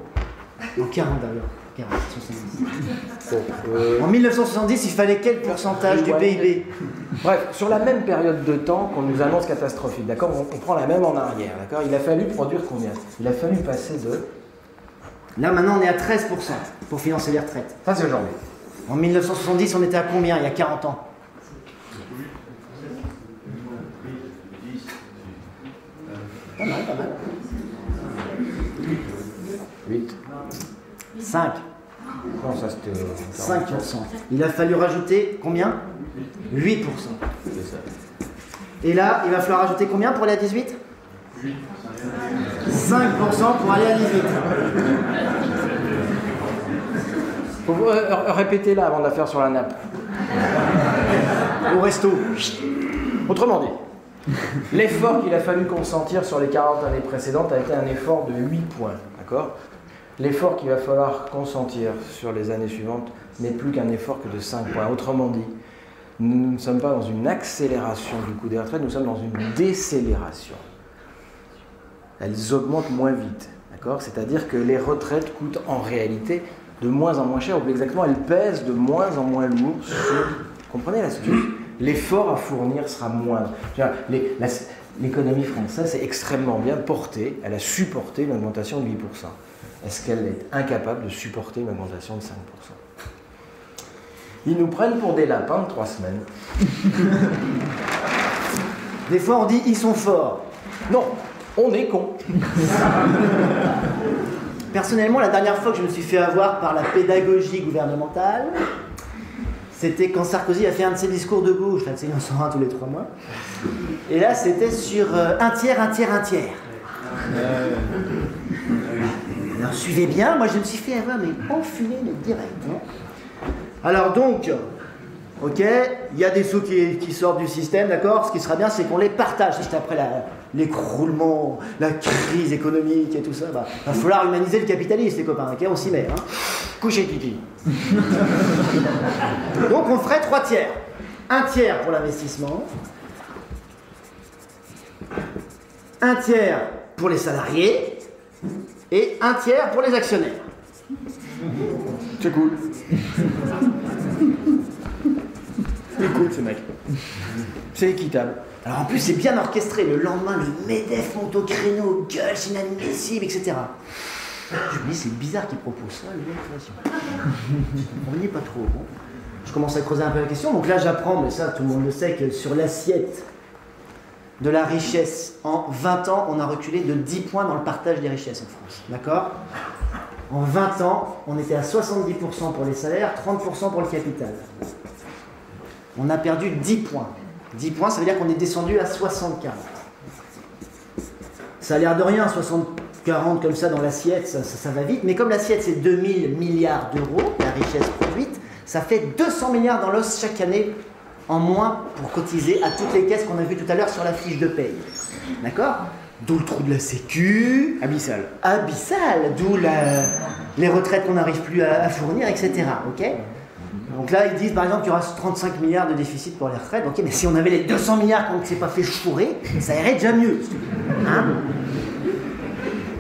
Speaker 4: En 40 d'ailleurs. 40, 70.
Speaker 1: Bon,
Speaker 4: En 1970, il fallait quel pourcentage du PIB?
Speaker 1: Bref, sur la même période de temps qu'on nous annonce catastrophique, d'accord, on prend la même en arrière, d'accord. Il a fallu produire combien? Il a fallu passer de...
Speaker 4: Là, maintenant, on est à 13% pour financer les retraites.
Speaker 1: Ça, c'est aujourd'hui.
Speaker 4: En 1970, on était à combien, il y a 40 ans? Pas mal, pas mal.
Speaker 1: 8.
Speaker 4: 5.
Speaker 1: Non, ça c'était...
Speaker 4: 5%. Il a fallu rajouter combien? 8%.
Speaker 1: C'est ça.
Speaker 4: Et là, il va falloir rajouter combien pour aller à 18? 5% pour aller à 18.
Speaker 1: Faut répéter là avant de la faire sur la nappe.
Speaker 4: Au resto.
Speaker 1: Autrement dit, l'effort qu'il a fallu consentir sur les 40 années précédentes a été un effort de 8 points, d'accord? L'effort qu'il va falloir consentir sur les années suivantes n'est plus qu'un effort que de 5 points. Autrement dit, nous ne sommes pas dans une accélération du coût des retraites, nous sommes dans une décélération. Elles augmentent moins vite, d'accord? C'est-à-dire que les retraites coûtent en réalité de moins en moins cher, ou plus exactement, elles pèsent de moins en moins lourd sur... Comprenez l'astuce? L'effort à fournir sera moindre. L'économie française est extrêmement bien portée, elle a supporté une augmentation de 8%. Est-ce qu'elle est incapable de supporter une augmentation de 5%? Ils nous prennent pour des lapins de 3 semaines.
Speaker 4: Des fois, on dit ils sont forts.
Speaker 1: Non, on est cons.
Speaker 4: Personnellement, la dernière fois que je me suis fait avoir par la pédagogie gouvernementale, c'était quand Sarkozy a fait un de ses discours de gauche, là, il en sort un tous les 3 mois. Et là, c'était sur un tiers, un tiers, un tiers. Alors, suivez bien, moi je me suis fait avoir, mais enfuler, mais direct. Hein. Alors donc, ok, il y a des sous qui sortent du système, d'accord? Ce qui sera bien, c'est qu'on les partage. Juste après l'écroulement, la crise économique et tout ça, va falloir humaniser le capitalisme, les copains, ok? On s'y met. Hein. Couchez Kiki. Donc on ferait 3 tiers. 1 tiers pour l'investissement, 1 tiers pour les salariés et 1 tiers pour les actionnaires.
Speaker 1: C'est cool. C'est cool ce mec. C'est équitable.
Speaker 4: Alors en plus c'est bien orchestré, le lendemain le MEDEF monte au créneau, gueule, c'est inadmissible, etc. Je me dis c'est bizarre qu'il propose ça, le gars, vous ne compreniez pas trop. Bon. je commence à creuser un peu la question. Donc là, j'apprends, mais ça, tout le monde le sait, que sur l'assiette de la richesse, en 20 ans, on a reculé de 10 points dans le partage des richesses en France. D'accord? En 20 ans, on était à 70% pour les salaires, 30% pour le capital. On a perdu 10 points. 10 points, ça veut dire qu'on est descendu à 60-40. Ça a l'air de rien, 60-40 comme ça dans l'assiette, ça va vite. Mais comme l'assiette, c'est 2000 milliards d'euros, la richesse produite, ça fait 200 milliards dans l'os chaque année en moins pour cotiser à toutes les caisses qu'on a vues tout à l'heure sur la fiche de paye. D'accord? D'où le trou de la sécu.
Speaker 6: Abyssal.
Speaker 4: Abyssal. D'où les retraites qu'on n'arrive plus à fournir, etc. Ok? Donc là, ils disent par exemple qu'il y aura 35 milliards de déficit pour les retraites. Ok, mais si on avait les 200 milliards qu'on ne s'est pas fait chourer, ça irait déjà mieux. Hein?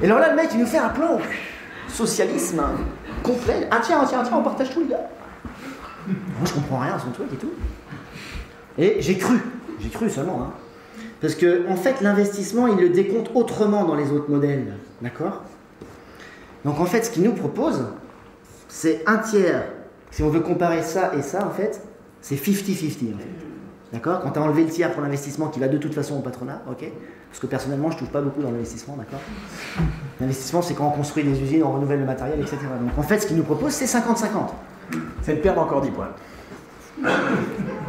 Speaker 4: Et alors là, le mec, il nous fait un plan socialisme complet. Ah tiens, on partage tout, les gars. Moi, je comprends rien à son truc et tout. Et j'ai cru seulement, hein. Parce que, en fait, l'investissement, il le décompte autrement dans les autres modèles. D'accord? Donc, en fait, ce qu'il nous propose, c'est un tiers. Si on veut comparer ça et ça, en fait, c'est 50-50, en fait. D'accord? Quand tu as enlevé le tiers pour l'investissement qui va de toute façon au patronat, ok? Parce que personnellement, je touche pas beaucoup dans l'investissement, d'accord? L'investissement, c'est quand on construit des usines, on renouvelle le matériel, etc. Donc, en fait, ce qu'il nous propose, c'est 50-50.
Speaker 6: C'est de perdre encore 10 points.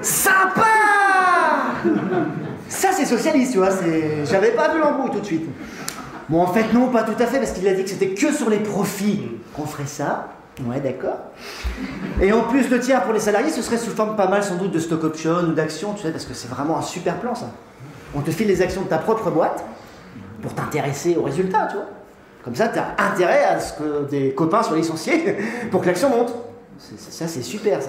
Speaker 4: Sympa! Ça, c'est socialiste, tu vois. J'avais pas vu l'embrouille tout de suite. Bon, en fait, non, pas tout à fait, parce qu'il a dit que c'était que sur les profits qu'on ferait ça. Ouais, d'accord. Et en plus, le tiers pour les salariés, ce serait sous forme pas mal, sans doute, de stock option ou d'actions, tu sais, parce que c'est vraiment un super plan, ça. On te file les actions de ta propre boîte pour t'intéresser aux résultats, tu vois. Comme ça, tu as intérêt à ce que des copains soient licenciés pour que l'action monte. Ça, c'est super,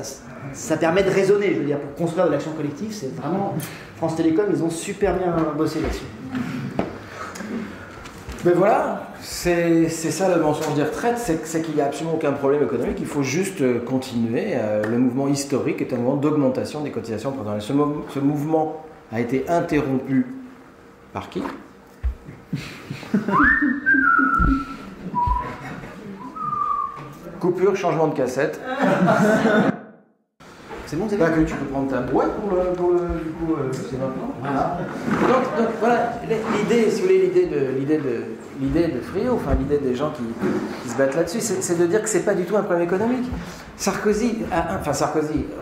Speaker 4: ça permet de raisonner, je veux dire, pour construire de l'action collective, c'est vraiment... France Télécom, ils ont super bien bossé là-dessus.
Speaker 1: Mais voilà, c'est ça le mensonge des retraites, c'est qu'il n'y a absolument aucun problème économique, il faut juste continuer. Le mouvement historique est un mouvement d'augmentation des cotisations patronales. Ce mouvement a été interrompu par qui? Coupure, changement de cassette.
Speaker 4: C'est bon, c'est
Speaker 1: Là
Speaker 4: bien.
Speaker 1: que tu peux prendre ta boîte pour le du coup, c'est maintenant. Voilà. Donc voilà, l'idée, si vous voulez, l'idée de Friot, enfin l'idée des gens qui se battent là-dessus, c'est de dire que c'est pas du tout un problème économique.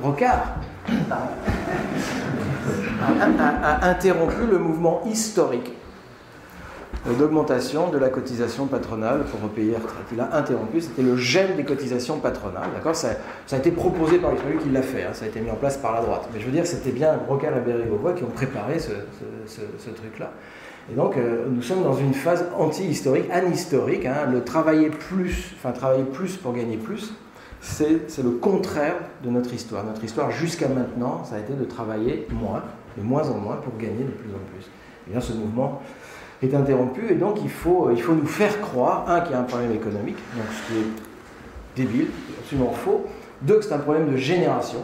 Speaker 1: Rocard a interrompu le mouvement historique d'augmentation de la cotisation patronale pour repayer les retraites. Il a interrompu, c'était le gel des cotisations patronales. D'accord, ça a été proposé par les qui l'a fait, hein, ça a été mis en place par la droite. Mais je veux dire, c'était bien Rocard et Bérégovoy qui ont préparé ce truc-là. Et donc, nous sommes dans une phase anti-historique, anhistorique. Hein, le travailler plus pour gagner plus, c'est le contraire de notre histoire. Notre histoire, jusqu'à maintenant, ça a été de travailler moins, de moins en moins, pour gagner de plus en plus. Et bien, ce mouvement est interrompu, et donc il faut nous faire croire, qu'il y a un problème économique, donc ce qui est débile, absolument faux, deux, que c'est un problème de génération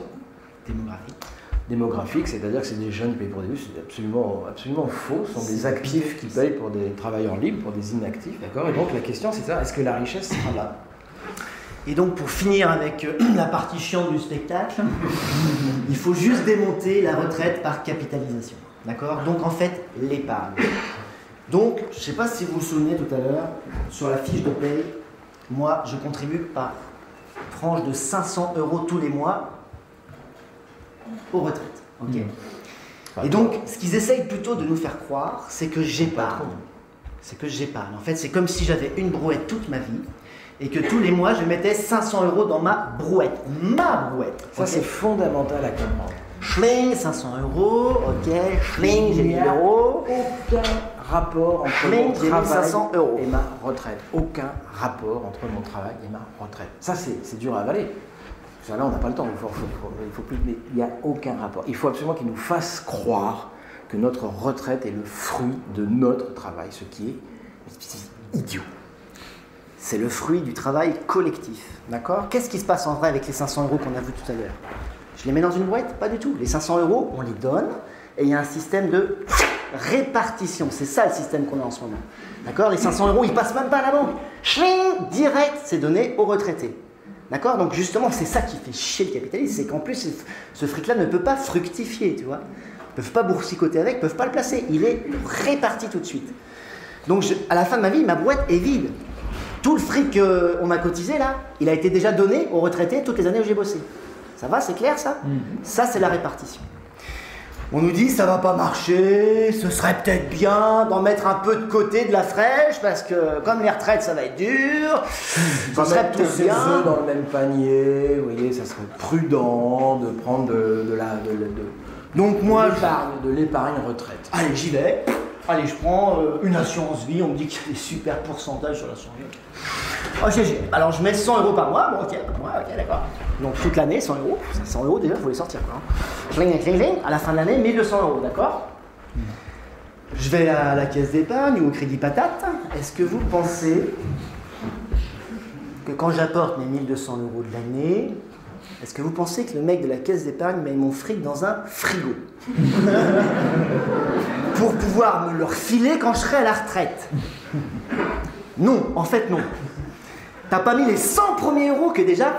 Speaker 1: démographique, c'est-à-dire que c'est des jeunes qui payent pour des bus, c'est absolument faux, ce sont des actifs qui payent pour des travailleurs libres, pour des inactifs, d'accord? Et donc la question c'est ça, est-ce que la richesse sera là?
Speaker 4: Et donc, pour finir avec la partie chiante du spectacle, il faut juste démonter la retraite par capitalisation. D'accord? Donc, en fait, l'épargne. Donc, je ne sais pas si vous vous souvenez tout à l'heure, sur la fiche de paye, moi, je contribue par tranche de 500 € tous les mois aux retraites. Ok. Et donc, ce qu'ils essayent plutôt de nous faire croire, c'est que j'épargne. En fait, c'est comme si j'avais une brouette toute ma vie, et que tous les mois, je mettais 500 € dans ma brouette. Ma brouette.
Speaker 1: Ça, c'est fondamental à comprendre.
Speaker 4: Schling, 500 €, ok. Schling, j'ai 1000 €.
Speaker 1: Aucun rapport entre mon travail
Speaker 4: 500 €
Speaker 1: et ma retraite. Aucun rapport entre mon travail et ma retraite. Ça, c'est dur à avaler. Là, on n'a pas le temps. Il faut plus, mais il n'y a aucun rapport. Il faut absolument qu'ils nous fassent croire que notre retraite est le fruit de notre travail, ce qui est idiot.
Speaker 4: C'est le fruit du travail collectif, d'accord? Qu'est-ce qui se passe en vrai avec les 500 € qu'on a vu tout à l'heure? Je les mets dans une boîte? Pas du tout. Les 500 €, on les donne, et il y a un système de répartition. C'est ça le système qu'on a en ce moment. D'accord? Les 500 €, ils passent même pas à la banque. Schling, direct, c'est donné aux retraités. D'accord? Donc justement, c'est ça qui fait chier le capitalisme, c'est qu'en plus, ce fric-là ne peut pas fructifier, tu vois. Ils ne peuvent pas boursicoter avec, ils ne peuvent pas le placer. Il est réparti tout de suite. Donc à la fin de ma vie, ma boîte est vide. Tout le fric qu'on m'a cotisé là, il a été déjà donné aux retraités toutes les années où j'ai bossé. Ça va, c'est clair ça? Ça, c'est la répartition. On nous dit ça va pas marcher, ce serait peut-être bien d'en mettre un peu de côté de la fraîche parce que comme les retraites ça va être dur, ce serait peut-être bien.
Speaker 1: Tous œufs dans le même panier, vous voyez, ça serait prudent de prendre
Speaker 4: Donc moi,
Speaker 1: de l'épargne retraite.
Speaker 4: Allez, j'y vais. Allez, je prends une assurance vie, on me dit qu'il y a des super pourcentages sur l'assurance vie. Oh, GG. Alors je mets 100 € par mois, bon ok, d'accord. Donc toute l'année, 100 €. 100 € déjà, il faut les sortir quoi. Cling, cling, cling. À la fin de l'année, 1200 €, d'accord? Je vais à la caisse d'épargne ou au crédit patate. Est-ce que vous pensez que quand j'apporte mes 1200 € de l'année, est-ce que vous pensez que le mec de la caisse d'épargne met mon fric dans un frigo pour pouvoir me le refiler quand je serai à la retraite? Non, en fait non. T'as pas mis les 100 premiers euros que déjà,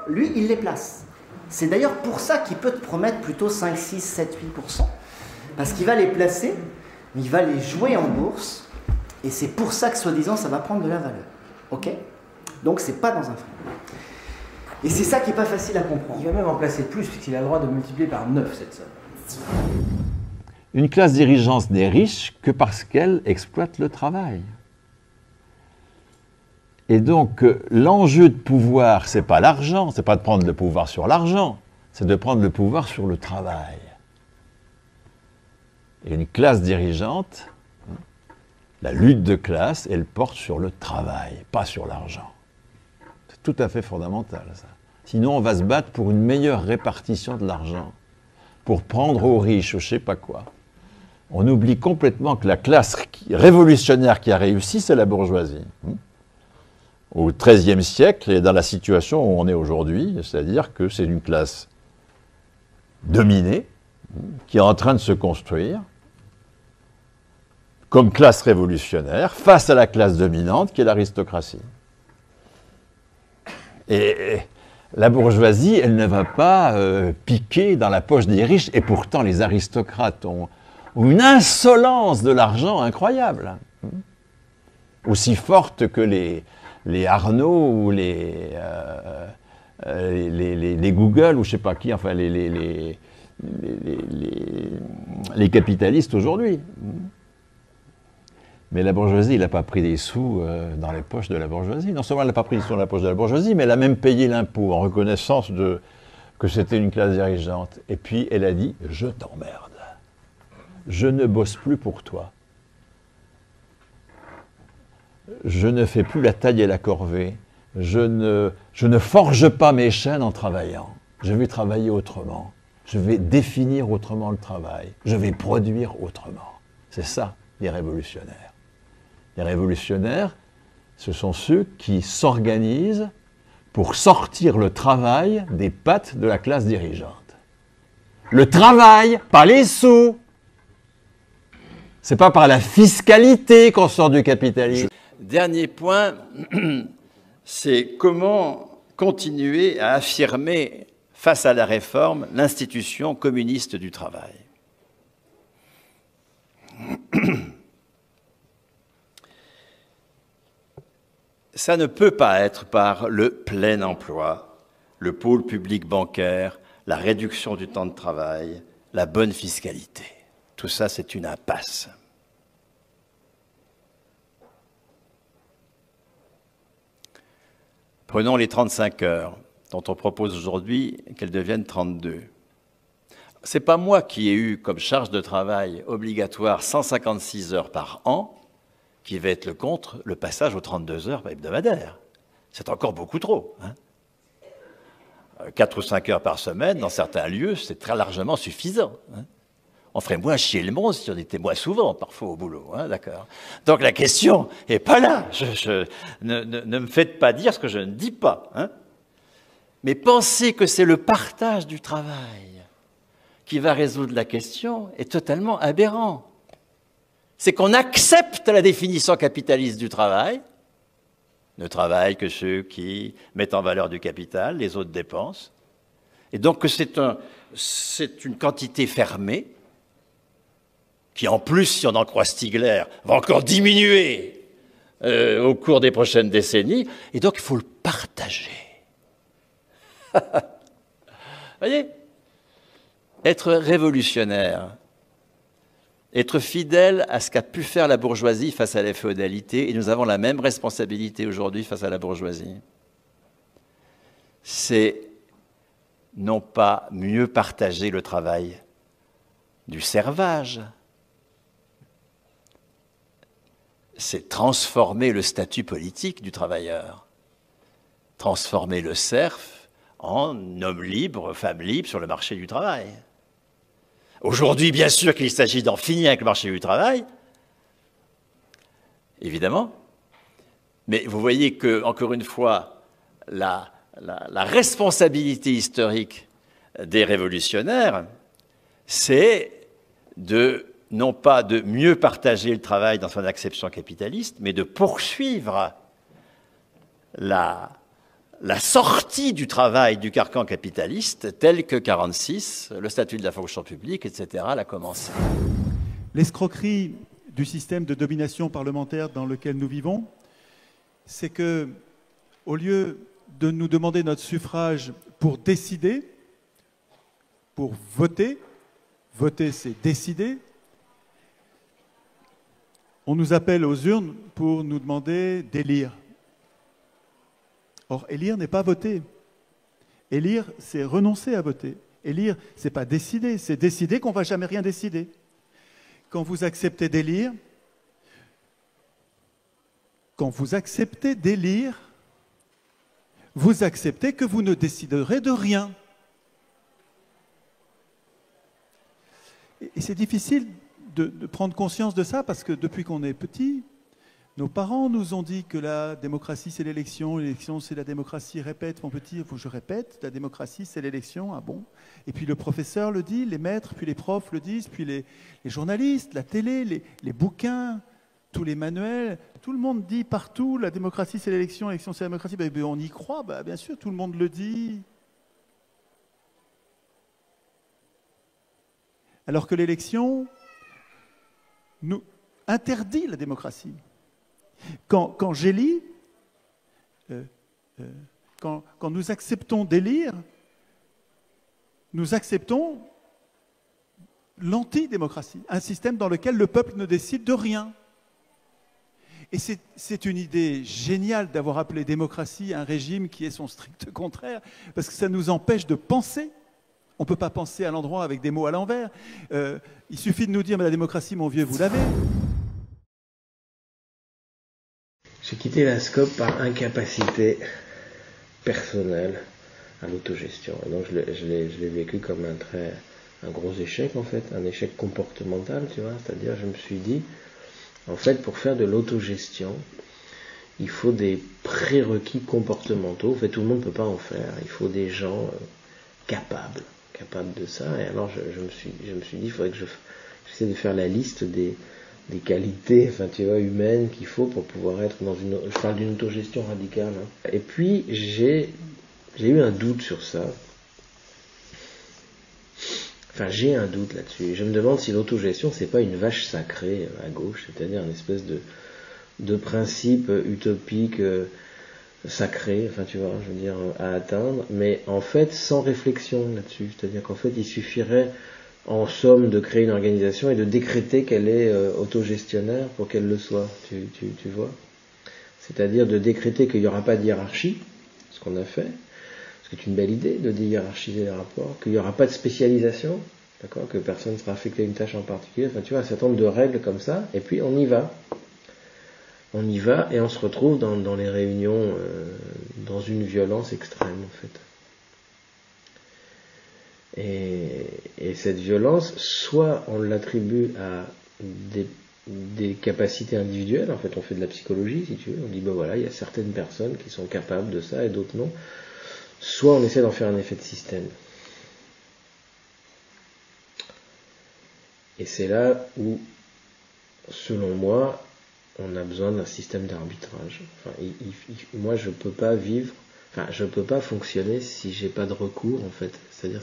Speaker 4: lui, il les place. C'est d'ailleurs pour ça qu'il peut te promettre plutôt 5, 6, 7, 8%. Parce qu'il va les placer, il va les jouer en bourse, et c'est pour ça que, soi-disant, ça va prendre de la valeur. Ok? Donc, c'est pas dans un frigo. Et c'est ça qui n'est pas facile à comprendre.
Speaker 1: Il va même en placer plus, puisqu'il a le droit de multiplier par 9 cette somme.
Speaker 8: Une classe dirigeante n'est riche que parce qu'elle exploite le travail. Et donc, l'enjeu de pouvoir, c'est pas l'argent, c'est pas de prendre le pouvoir sur l'argent, c'est de prendre le pouvoir sur le travail. Et une classe dirigeante, la lutte de classe, elle porte sur le travail, pas sur l'argent. C'est tout à fait fondamental, ça. Sinon, on va se battre pour une meilleure répartition de l'argent, pour prendre aux riches, je sais pas quoi. On oublie complètement que la classe révolutionnaire qui a réussi, c'est la bourgeoisie. Au XIIIe siècle, et dans la situation où on est aujourd'hui, c'est-à-dire que c'est une classe dominée, qui est en train de se construire, comme classe révolutionnaire, face à la classe dominante, qui est l'aristocratie. Et la bourgeoisie, elle ne va pas piquer dans la poche des riches, et pourtant les aristocrates ont une insolence de l'argent incroyable, aussi forte que les Arnaud ou les Google ou je sais pas qui, enfin les capitalistes aujourd'hui. Mais la bourgeoisie, elle n'a pas pris des sous dans les poches de la bourgeoisie. Non seulement elle n'a pas pris des sous dans la poche de la bourgeoisie, mais elle a même payé l'impôt en reconnaissance que c'était une classe dirigeante. Et puis elle a dit « Je t'emmerde. Je ne bosse plus pour toi. Je ne fais plus la taille et la corvée. Je ne forge pas mes chaînes en travaillant. Je vais travailler autrement. Je vais définir autrement le travail. Je vais produire autrement. » C'est ça, les révolutionnaires. Les révolutionnaires, ce sont ceux qui s'organisent pour sortir le travail des pattes de la classe dirigeante. Le travail, pas les sous. C'est pas par la fiscalité qu'on sort du capitalisme.
Speaker 3: Dernier point, c'est comment continuer à affirmer face à la réforme l'institution communiste du travail. Ça ne peut pas être par le plein emploi, le pôle public bancaire, la réduction du temps de travail, la bonne fiscalité. Tout ça, c'est une impasse. Prenons les 35 heures, dont on propose aujourd'hui qu'elles deviennent 32. Ce n'est pas moi qui ai eu comme charge de travail obligatoire 156 heures par an qui va être contre le passage aux 32 heures hebdomadaires. C'est encore beaucoup trop. 4 ou 5 heures par semaine, dans certains lieux, c'est très largement suffisant. On ferait moins chier le monde si on était moins souvent, parfois, au boulot. D'accord. Donc la question n'est pas là. Ne me faites pas dire ce que je ne dis pas. Mais penser que c'est le partage du travail qui va résoudre la question est totalement aberrant. C'est qu'on accepte la définition capitaliste du travail ne travaillent que ceux qui mettent en valeur du capital, les autres dépensent. Et donc c'est une quantité fermée qui, en plus, si on en croit Stigler, va encore diminuer au cours des prochaines décennies. Et donc, il faut le partager. Voyez, être révolutionnaire, être fidèle à ce qu'a pu faire la bourgeoisie face à la féodalité, et nous avons la même responsabilité aujourd'hui face à la bourgeoisie, c'est non pas mieux partager le travail du servage, c'est transformer le statut politique du travailleur, transformer le serf en homme libre, femme libre sur le marché du travail. Aujourd'hui, bien sûr qu'il s'agit d'en finir avec le marché du travail, évidemment, mais vous voyez que, encore une fois, la responsabilité historique des révolutionnaires, c'est non pas de mieux partager le travail dans son acception capitaliste, mais de poursuivre la sortie du travail du carcan capitaliste tel que 1946, le statut de la fonction publique, etc., l'a commencé.
Speaker 9: L'escroquerie du système de domination parlementaire dans lequel nous vivons, c'est que, au lieu de nous demander notre suffrage pour décider, pour voter, voter c'est décider, on nous appelle aux urnes pour nous demander d'élire. Or, élire n'est pas voter. Élire, c'est renoncer à voter. Élire, c'est pas décider, c'est décider qu'on ne va jamais rien décider. Quand vous acceptez d'élire, vous acceptez que vous ne déciderez de rien. Et c'est difficile de prendre conscience de ça parce que depuis qu'on est petit, nos parents nous ont dit que la démocratie c'est l'élection c'est la démocratie. Répète mon petit, je répète, la démocratie c'est l'élection, ah bon. Et puis le professeur le dit, les maîtres, puis les profs le disent, puis les journalistes, la télé, les bouquins, tous les manuels, tout le monde dit partout, la démocratie c'est l'élection c'est la démocratie. Ben, on y croit, ben, bien sûr, tout le monde le dit. Alors que l'élection nous interdit la démocratie. Quand j'élis, quand nous acceptons d'élire, nous acceptons l'antidémocratie, un système dans lequel le peuple ne décide de rien. Et c'est une idée géniale d'avoir appelé démocratie un régime qui est son strict contraire, parce que ça nous empêche de penser. On ne peut pas penser à l'endroit avec des mots à l'envers. Il suffit de nous dire, mais la démocratie, mon vieux, vous l'avez.
Speaker 1: J'ai quitté la SCOP par incapacité personnelle à l'autogestion. Et donc je l'ai vécu comme un gros échec, en fait, un échec comportemental, tu vois. C'est-à-dire, je me suis dit, en fait, pour faire de l'autogestion, il faut des prérequis comportementaux. En fait, tout le monde ne peut pas en faire. Il faut des gens capables de ça. Et alors je me suis dit, il faudrait que j'essaie de faire la liste des qualités, enfin tu vois, humaines qu'il faut pour pouvoir être je parle d'une autogestion radicale. Hein. Et puis j'ai eu un doute sur ça. Enfin, j'ai un doute là-dessus. Je me demande si l'autogestion c'est pas une vache sacrée à gauche, c'est-à-dire une espèce de principe utopique sacré, enfin tu vois, je veux dire, à atteindre, mais en fait sans réflexion là-dessus. C'est-à-dire qu'en fait il suffirait en somme de créer une organisation et de décréter qu'elle est autogestionnaire pour qu'elle le soit, tu vois. C'est-à-dire de décréter qu'il n'y aura pas de hiérarchie, ce qu'on a fait, ce qui est une belle idée de déhiérarchiser les rapports, qu'il n'y aura pas de spécialisation, d'accord, que personne ne sera affecté à une tâche en particulier, enfin tu vois, un certain nombre de règles comme ça, et puis on y va. On y va et on se retrouve dans les réunions dans une violence extrême en fait. Et cette violence, soit on l'attribue à des capacités individuelles, en fait on fait de la psychologie si tu veux, on dit ben voilà, il y a certaines personnes qui sont capables de ça et d'autres non, soit on essaie d'en faire un effet de système. Et c'est là où, selon moi, on a besoin d'un système d'arbitrage. Enfin, moi, je peux pas vivre, enfin, je peux pas fonctionner si j'ai pas de recours, en fait. C'est-à-dire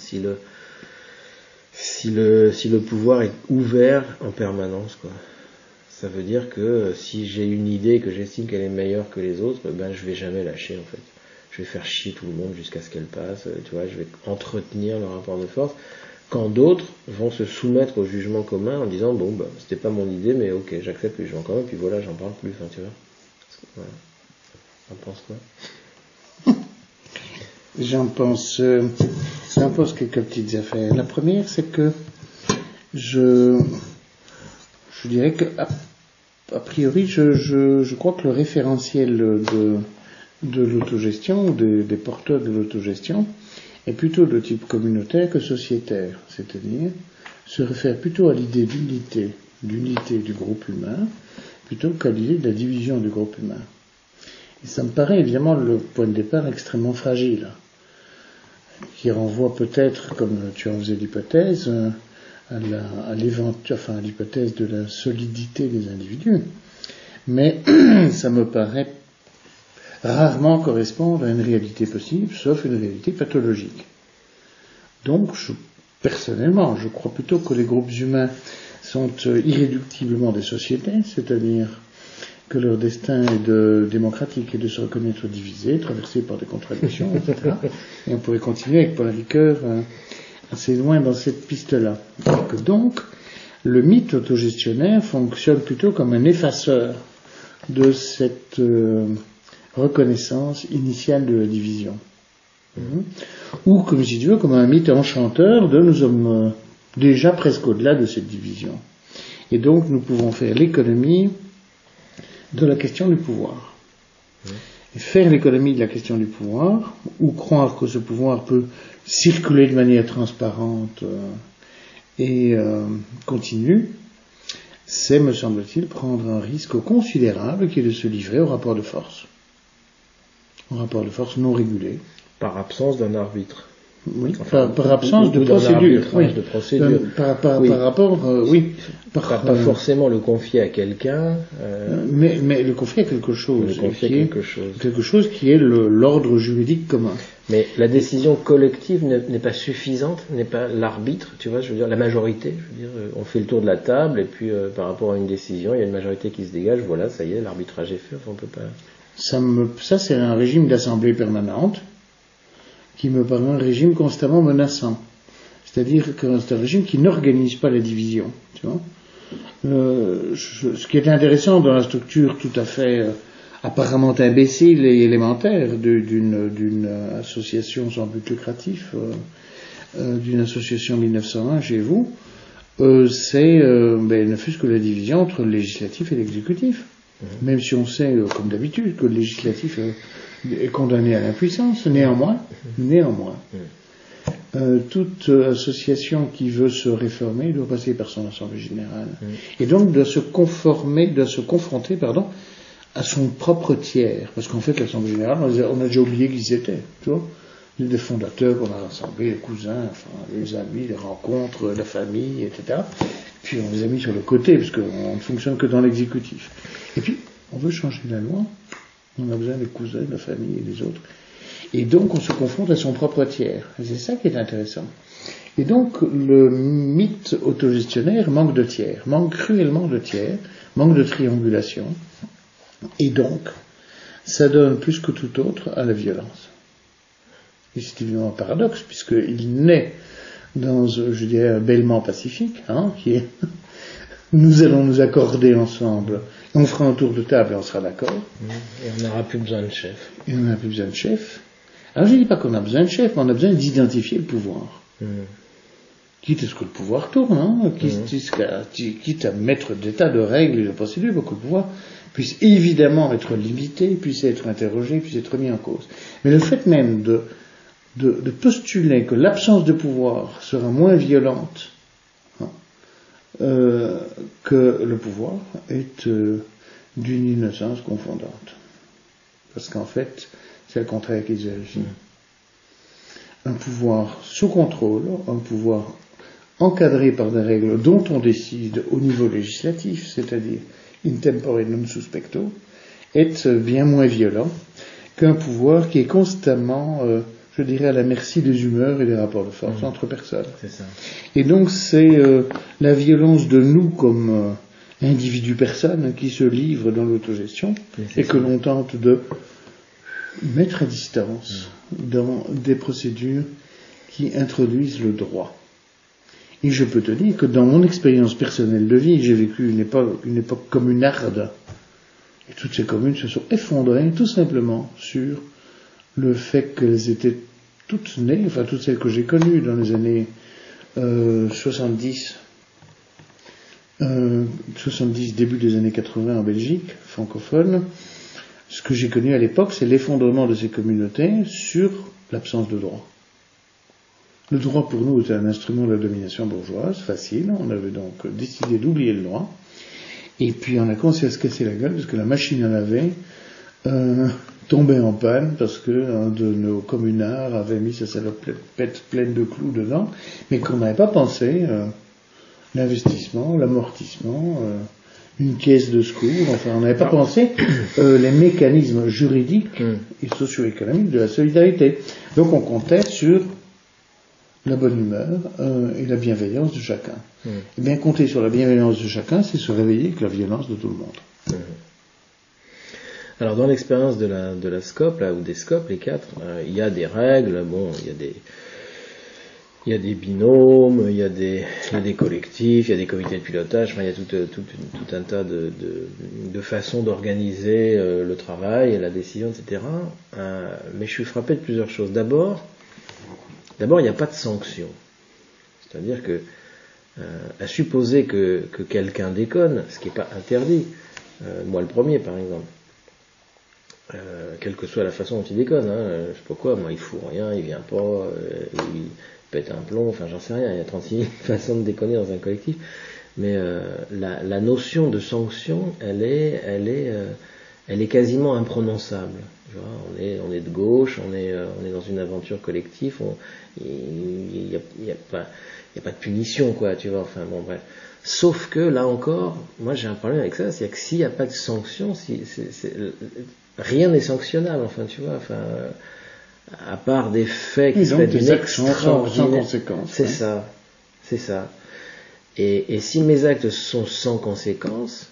Speaker 1: si le pouvoir est ouvert en permanence, quoi. Ça veut dire que si j'ai une idée que j'estime qu'elle est meilleure que les autres, ben je vais jamais lâcher, en fait. Je vais faire chier tout le monde jusqu'à ce qu'elle passe, tu vois, je vais entretenir le rapport de force, quand d'autres vont se soumettre au jugement commun en disant bon bah c'était pas mon idée mais ok j'accepte le jugement commun puis voilà j'en parle plus, enfin tu vois. Voilà. T'en penses quoi?
Speaker 2: J'en pense quelques petites affaires. La première c'est que je dirais que a priori je crois que le référentiel de l'autogestion ou des porteurs de l'autogestion est plutôt de type communautaire que sociétaire, c'est-à-dire se réfère plutôt à l'idée d'unité du groupe humain, plutôt qu'à l'idée de la division du groupe humain. Et ça me paraît évidemment le point de départ extrêmement fragile, qui renvoie peut-être, comme tu en faisais l'hypothèse, à l'hypothèse de la solidité des individus. Mais ça me paraît rarement correspondre à une réalité possible, sauf une réalité pathologique. Donc, personnellement, je crois plutôt que les groupes humains sont irréductiblement des sociétés, c'est-à-dire que leur destin est démocratique et de se reconnaître divisé, traversé par des contradictions, etc. Et on pourrait continuer avec Paul Ricoeur assez loin dans cette piste-là. Et que donc, le mythe autogestionnaire fonctionne plutôt comme un effaceur de cette reconnaissance initiale de la division. Ou, comme si tu veux, comme un mythe enchanteur de nous sommes déjà presque au-delà de cette division. Et donc, nous pouvons faire l'économie de la question du pouvoir. Et faire l'économie de la question du pouvoir, ou croire que ce pouvoir peut circuler de manière transparente et continue, c'est, me semble-t-il, prendre un risque considérable qui est de se livrer au rapport de force. Au rapport de force non régulé.
Speaker 1: Par absence d'un arbitre.
Speaker 2: Oui, par absence de procédure. Oui.
Speaker 1: De procédure.
Speaker 2: Par rapport, oui.
Speaker 1: Pas forcément le confier à quelqu'un.
Speaker 2: Mais le confier à quelque chose. Quelque chose qui est l'ordre juridique commun.
Speaker 1: Mais la décision collective n'est pas suffisante, n'est pas l'arbitre, tu vois, je veux dire, la majorité, je veux dire, on fait le tour de la table et puis par rapport à une décision, il y a une majorité qui se dégage, voilà, ça y est, l'arbitrage est fait, on peut pas...
Speaker 2: Ça c'est un régime d'assemblée permanente qui me paraît un régime constamment menaçant. C'est-à-dire que c'est un régime qui n'organise pas la division, tu vois. Ce qui est intéressant dans la structure tout à fait apparemment imbécile et élémentaire d'une association sans but lucratif, d'une association 1901 chez vous, c'est ne fût-ce que la division entre le législatif et l'exécutif. Même si on sait, comme d'habitude, que le législatif est condamné à l'impuissance, néanmoins, toute association qui veut se réformer doit passer par son assemblée générale. Et donc doit se confronter, à son propre tiers. Parce qu'en fait, l'assemblée générale, on a déjà oublié qui ils étaient, tu vois. Les fondateurs qu'on a rassemblés, les cousins, enfin, les amis, les rencontres, la famille, etc. Puis on les a mis sur le côté, parce qu'on ne fonctionne que dans l'exécutif. Et puis, on veut changer la loi, on a besoin des cousins, de la famille et des autres. Et donc, on se confronte à son propre tiers. Et c'est ça qui est intéressant. Et donc, le mythe autogestionnaire manque de tiers, manque cruellement de tiers, manque de triangulation. Et donc, ça donne plus que tout autre à la violence. Et c'est évidemment un paradoxe, puisqu'il naît dans, je dirais, un bêlement pacifique, qui est nous allons nous accorder ensemble, on fera un tour de table et on sera d'accord.
Speaker 1: Et on n'aura plus besoin de chef.
Speaker 2: Alors je ne dis pas qu'on a besoin de chef, mais on a besoin d'identifier le pouvoir. Quitte à ce que le pouvoir tourne, quitte à mettre des tas de règles et de procédures pour que le pouvoir puisse évidemment être limité, puisse être interrogé, puisse être mis en cause. Mais le fait même de postuler que l'absence de pouvoir sera moins violente que le pouvoir est d'une innocence confondante. Parce qu'en fait, c'est le contraire qui se vérifie. Un pouvoir sous contrôle, un pouvoir encadré par des règles dont on décide au niveau législatif, c'est-à-dire in tempore non suspecto, est bien moins violent qu'un pouvoir qui est constamment, je dirais, à la merci des humeurs et des rapports de force entre personnes.
Speaker 1: C'est ça.
Speaker 2: Et donc c'est la violence de nous comme individus personnes qui se livrent dans l'autogestion et que l'on tente de mettre à distance dans des procédures qui introduisent le droit. Et je peux te dire que dans mon expérience personnelle de vie, j'ai vécu une époque communarde. Et toutes ces communes se sont effondrées tout simplement sur le fait qu'elles étaient toutes nées, enfin toutes celles que j'ai connues dans les années 70, début des années 80 en Belgique, francophone. Ce que j'ai connu à l'époque, c'est l'effondrement de ces communautés sur l'absence de droit. Le droit pour nous était un instrument de la domination bourgeoise, facile. On avait donc décidé d'oublier le droit. Et puis on a commencé à se casser la gueule parce que la machine à laver tombait en panne parce que un de nos communards avait mis sa salopette pleine de clous dedans, mais qu'on n'avait pas pensé l'investissement, l'amortissement, une caisse de secours, enfin on n'avait pas pensé les mécanismes juridiques et socio-économiques de la solidarité. Donc on comptait sur la bonne humeur et la bienveillance de chacun. Et bien compter sur la bienveillance de chacun, c'est se réveiller avec la violence de tout le monde.
Speaker 1: Alors dans l'expérience de la SCOP, là, ou des SCOP, les quatre, il y a des règles, bon, il y a des binômes, il y a des collectifs, il y a des comités de pilotage, enfin, il y a tout un tas de façons d'organiser le travail et la décision, etc. Mais je suis frappé de plusieurs choses. D'abord, il n'y a pas de sanction. C'est-à-dire que, à supposer que quelqu'un déconne, ce qui n'est pas interdit, moi le premier par exemple, quelle que soit la façon dont il déconne, je sais pas quoi, moi il fout rien, il vient pas, il pète un plomb, enfin j'en sais rien, il y a 36 façons de déconner dans un collectif, mais la notion de sanction, elle est quasiment imprononçable. Tu vois, on est de gauche, on est dans une aventure collective, il n'y a pas de punition, quoi, tu vois, enfin bon bref. Sauf que là encore, moi j'ai un problème avec ça, c'est que s'il n'y a pas de sanction, rien n'est sanctionnable, enfin tu vois, enfin à part des faits qui seraient d'une extraordinaire
Speaker 2: sans conséquence.
Speaker 1: C'est ça. Et si mes actes sont sans conséquence,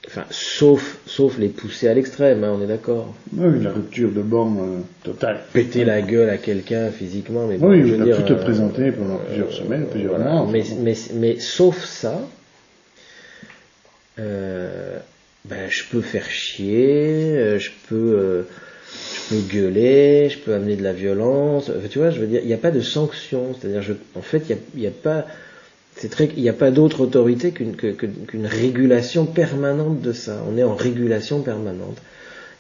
Speaker 1: enfin, sauf les pousser à l'extrême, on est d'accord.
Speaker 2: Oui, la rupture de borne totale.
Speaker 1: Péter la gueule à quelqu'un physiquement, mais bon,
Speaker 2: oui,
Speaker 1: je veux dire,
Speaker 2: tout te présenter pendant plusieurs semaines, plusieurs mois.
Speaker 1: Mais sauf ça, je peux faire chier, je peux gueuler, je peux amener de la violence. Tu vois, je veux dire, il n'y a pas de sanction. C'est-à-dire, en fait, il n'y a pas. Il n'y a pas d'autre autorité qu'une régulation permanente de ça. On est en régulation permanente.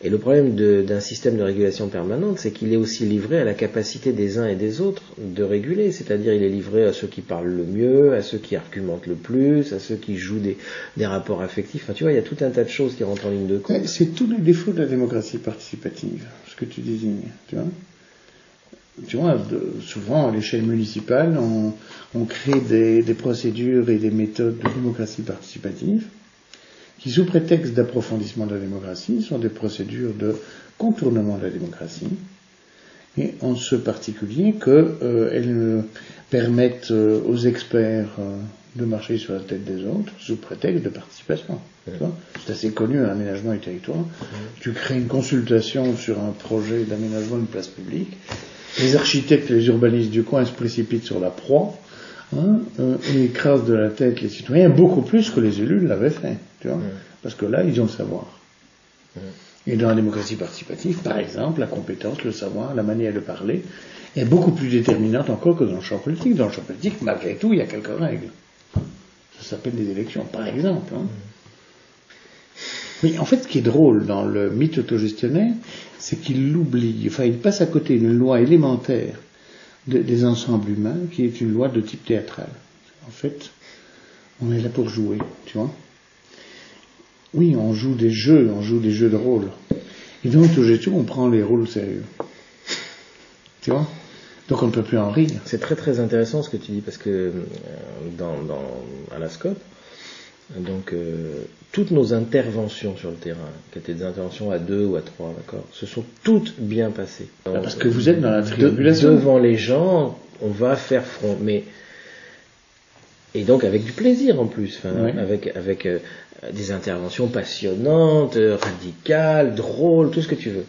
Speaker 1: Et le problème d'un système de régulation permanente, c'est qu'il est aussi livré à la capacité des uns et des autres de réguler. C'est-à-dire, il est livré à ceux qui parlent le mieux, à ceux qui argumentent le plus, à ceux qui jouent des rapports affectifs. Enfin, tu vois, il y a tout un tas de choses qui rentrent en ligne de compte.
Speaker 2: C'est tous les défauts de la démocratie participative, ce que tu désignes, tu vois. Tu vois, souvent à l'échelle municipale, on crée des procédures et des méthodes de démocratie participative qui, sous prétexte d'approfondissement de la démocratie, sont des procédures de contournement de la démocratie, et en ce particulier qu'elles permettent aux experts de marcher sur la tête des autres sous prétexte de participation. C'est assez connu, un aménagement du territoire. Tu crées une consultation sur un projet d'aménagement d'une place publique. Les architectes et les urbanistes du coin se précipitent sur la proie et écrasent de la tête les citoyens beaucoup plus que les élus l'avaient fait. Tu vois, parce que là, ils ont le savoir. Et dans la démocratie participative, par exemple, la compétence, le savoir, la manière de parler est beaucoup plus déterminante encore que dans le champ politique. Dans le champ politique, malgré tout, il y a quelques règles. Ça s'appelle des élections, par exemple. Mais en fait, ce qui est drôle dans le mythe autogestionnaire, c'est qu'il l'oublie, enfin il passe à côté d'une loi élémentaire des ensembles humains, qui est une loi de type théâtral. En fait, on est là pour jouer, tu vois. Oui, on joue des jeux de rôle. Et dans l'autogestion, on prend les rôles sérieux. Tu vois ? Donc on ne peut plus en rire.
Speaker 1: C'est très très intéressant ce que tu dis, parce que à la SCOP, Donc, toutes nos interventions sur le terrain, qui étaient des interventions à 2 ou à 3, d'accord, se sont toutes bien passées. Donc,
Speaker 2: parce que vous êtes dans la triangulation.
Speaker 1: Devant les gens, on va faire front, et donc avec du plaisir en plus,
Speaker 2: Oui.
Speaker 1: avec des interventions passionnantes, radicales, drôles, tout ce que tu veux.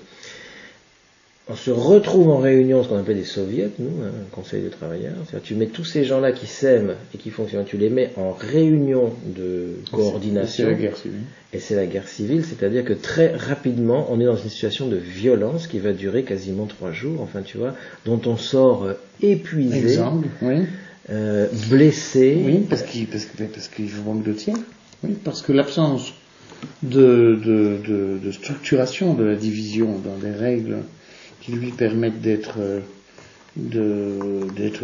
Speaker 1: On se retrouve en réunion, ce qu'on appelle des soviets, nous, un conseil de travailleurs. C'est-à-dire, tu mets tous ces gens-là qui s'aiment et qui fonctionnent, tu les mets en réunion de coordination.
Speaker 2: C'est la guerre civile.
Speaker 1: Et c'est la guerre civile, c'est-à-dire que très rapidement, on est dans une situation de violence qui va durer quasiment 3 jours, enfin tu vois, dont on sort épuisé,
Speaker 2: Exemple, oui.
Speaker 1: Blessé.
Speaker 2: Oui, parce qu'il vous manque de tiers. Oui, parce que l'absence de structuration de la division dans des règles qui lui permettent d'être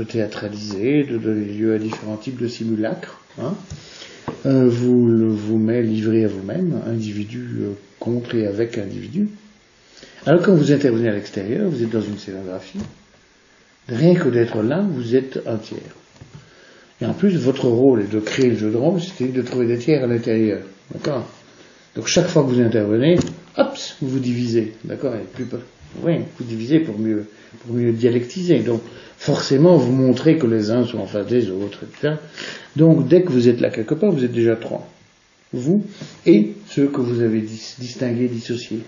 Speaker 2: théâtralisé, de donner lieu à différents types de simulacres, vous met livré à vous-même, individu contre et avec individu. Alors quand vous intervenez à l'extérieur, vous êtes dans une scénographie, rien que d'être là, vous êtes un tiers. Et en plus, votre rôle est de créer le jeu de rôle, c'est-à-dire de trouver des tiers à l'intérieur. D'accord ? Donc chaque fois que vous intervenez, hop, vous vous divisez. D'accord ? Oui, vous divisez pour mieux dialectiser. Donc, forcément, vous montrez que les uns sont en face des autres, etc. Donc, dès que vous êtes là quelque part, vous êtes déjà 3. Vous et ceux que vous avez distingués, dissociés.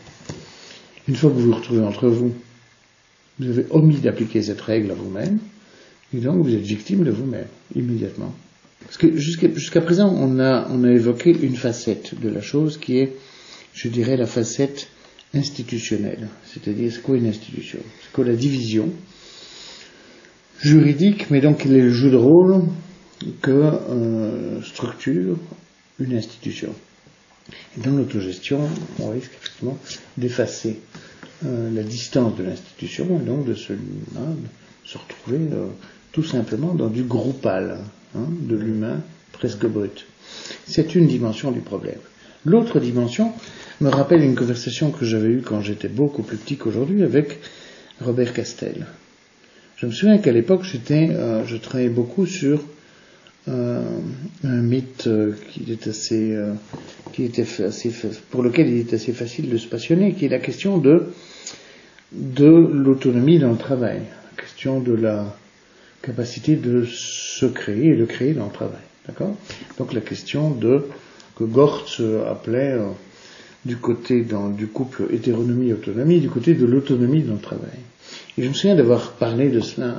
Speaker 2: Une fois que vous vous retrouvez entre vous, vous avez omis d'appliquer cette règle à vous-même, et donc vous êtes victime de vous-même, immédiatement. Parce que jusqu'à présent, on a évoqué une facette de la chose qui est, je dirais, la facette institutionnelle. C'est-à-dire, c'est quoi une institution ? C'est quoi la division juridique, mais donc quel est le jeu de rôle que structure une institution. Et dans l'autogestion, on risque effectivement d'effacer la distance de l'institution et donc de se retrouver tout simplement dans du groupal, de l'humain presque brut. C'est une dimension du problème. L'autre dimension me rappelle une conversation que j'avais eue quand j'étais beaucoup plus petit qu'aujourd'hui avec Robert Castel. Je me souviens qu'à l'époque, je travaillais beaucoup sur un mythe pour lequel il est assez facile de se passionner, qui est la question de l'autonomie dans le travail, la question de la capacité de se créer et de créer dans le travail. D'accord ? Donc la question que Gortz appelait du côté du couple hétéronomie-autonomie, du côté de l'autonomie dans le travail. Et je me souviens d'avoir parlé de cela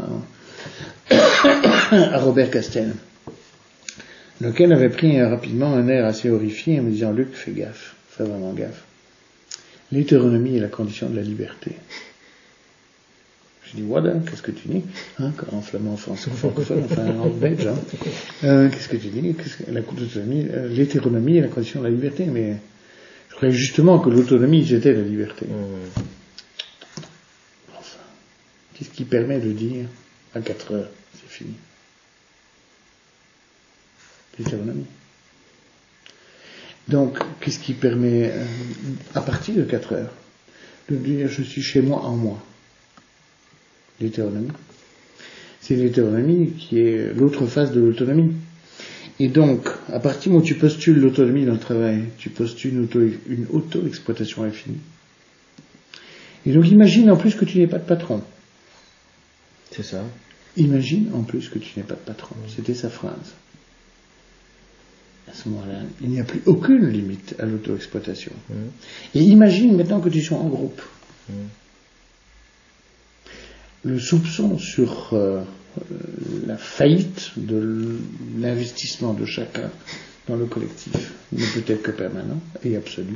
Speaker 2: à Robert Castel, lequel avait pris rapidement un air assez horrifié en me disant « Luc, fais gaffe, fais vraiment gaffe. L'hétéronomie est la condition de la liberté. » Je dis « What, qu'est-ce que tu dis ?» En flamand, français, francophone, enfin en belge. Qu'est-ce que tu dis ? L'hétéronomie est la condition de la liberté, mais je croyais justement que l'autonomie, c'était la liberté. Enfin, qu'est-ce qui permet de dire à 4 heures, c'est fini ? L'hétéronomie. Donc, qu'est-ce qui permet, à partir de 4 heures, de dire je suis chez moi en moi ? L'hétéronomie. C'est l'hétéronomie qui est l'autre face de l'autonomie. Et donc, à partir du moment où tu postules l'autonomie dans le travail, tu postules une auto-exploitation infinie. Et donc, imagine en plus que tu n'es pas de patron.
Speaker 1: C'est ça.
Speaker 2: Imagine en plus que tu n'es pas de patron. C'était sa phrase. À ce moment-là, il n'y a plus aucune limite à l'auto-exploitation. Et imagine maintenant que tu sois en groupe. Le soupçon sur la faillite de l'investissement de chacun dans le collectif ne peut être que permanent et absolu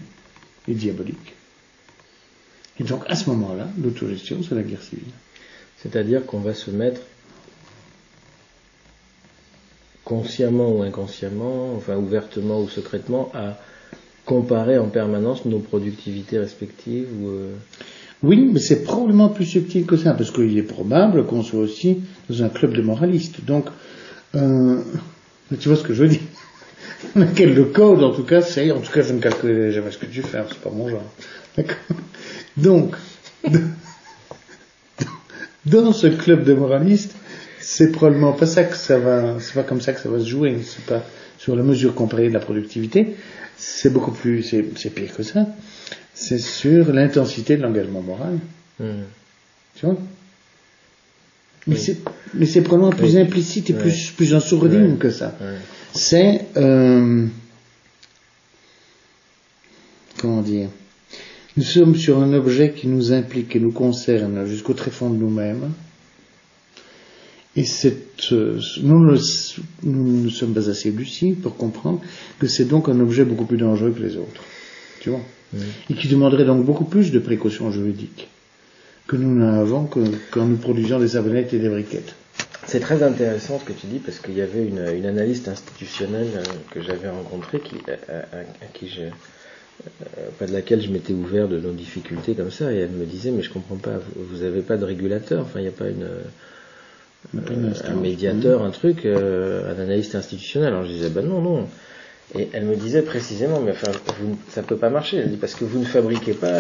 Speaker 2: et diabolique. Et donc à ce moment-là, l'autogestion, c'est la guerre civile.
Speaker 1: C'est-à-dire qu'on va se mettre consciemment ou inconsciemment, enfin ouvertement ou secrètement, à comparer en permanence nos productivités respectives
Speaker 2: Oui, mais c'est probablement plus subtil que ça, parce qu'il est probable qu'on soit aussi dans un club de moralistes. Donc, tu vois ce que je veux dire. Lequel le code, en tout cas, c'est, en tout cas, je ne calculerai jamais ce que tu fais, c'est pas mon genre. D'accord ? Donc, dans ce club de moralistes, C'est probablement pas ça que ça va, c'est pas comme ça que ça va se jouer, c'est pas sur la mesure comparée de la productivité, c'est beaucoup plus, c'est pire que ça, c'est sur l'intensité de l'engagement moral. Tu vois? Mais c'est probablement plus implicite et plus en sourdine que ça. C'est, comment dire, nous sommes sur un objet qui nous implique et nous concerne jusqu'au tréfonds de nous-mêmes. Et nous ne sommes pas assez lucides pour comprendre que c'est donc un objet beaucoup plus dangereux que les autres. Tu vois? Et qui demanderait donc beaucoup plus de précautions juridiques que nous n'en avons quand nous produisons des savonnettes et des briquettes.
Speaker 1: C'est très intéressant ce que tu dis, parce qu'il y avait une analyste institutionnelle que j'avais rencontrée, pas de laquelle je m'étais ouvert de nos difficultés comme ça, et elle me disait, mais je comprends pas, vous n'avez pas de régulateur, enfin il n'y a pas un médiateur, un truc, un analyste institutionnel. Alors je disais, non. Et elle me disait précisément, mais enfin, ça peut pas marcher. Elle dit, parce que vous ne fabriquez pas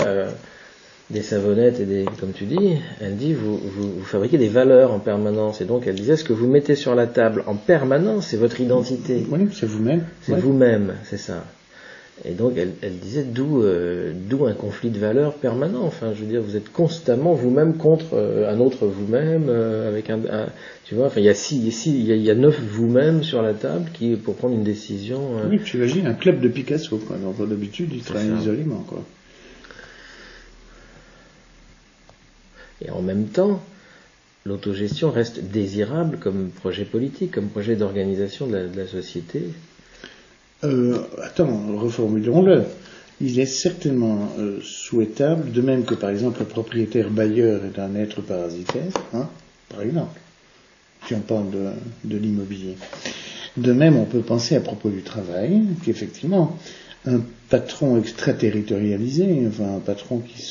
Speaker 1: des savonnettes et comme tu dis, elle dit, vous fabriquez des valeurs en permanence. Et donc elle disait, ce que vous mettez sur la table en permanence, c'est votre identité.
Speaker 2: Oui, c'est vous-même.
Speaker 1: C'est vous-même, c'est ça. Et donc elle disait, d'où un conflit de valeurs permanent. Enfin, je veux dire, vous êtes constamment vous-même contre un autre vous-même, avec tu vois, enfin, il y a 9 vous-même sur la table qui pour prendre une décision.
Speaker 2: Oui, tu imagines un club de Picasso, quoi. Donc d'habitude, ils travaillent isolément, quoi.
Speaker 1: Et en même temps, l'autogestion reste désirable comme projet politique, comme projet d'organisation de la société.
Speaker 2: Attends, reformulons-le. Il est certainement souhaitable, de même que par exemple le propriétaire bailleur est un être parasitaire, par exemple, si on parle de l'immobilier. De même, on peut penser à propos du travail, qu'effectivement, un patron extraterritorialisé, enfin un patron qui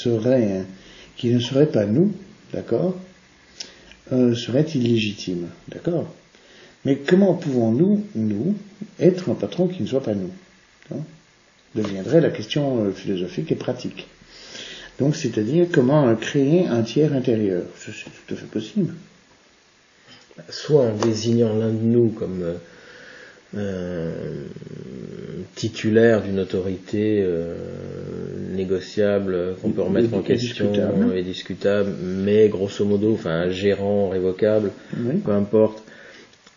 Speaker 2: ne serait pas nous, d'accord, serait illégitime, d'accord. Mais comment pouvons-nous, être un patron qui ne soit pas nous, deviendrait la question philosophique et pratique. Donc, c'est-à-dire comment créer un tiers intérieur. C'est tout à fait possible.
Speaker 1: Soit en désignant l'un de nous comme titulaire d'une autorité négociable, qu'on peut remettre en question et discutable, mais grosso modo, enfin un gérant révocable, peu importe,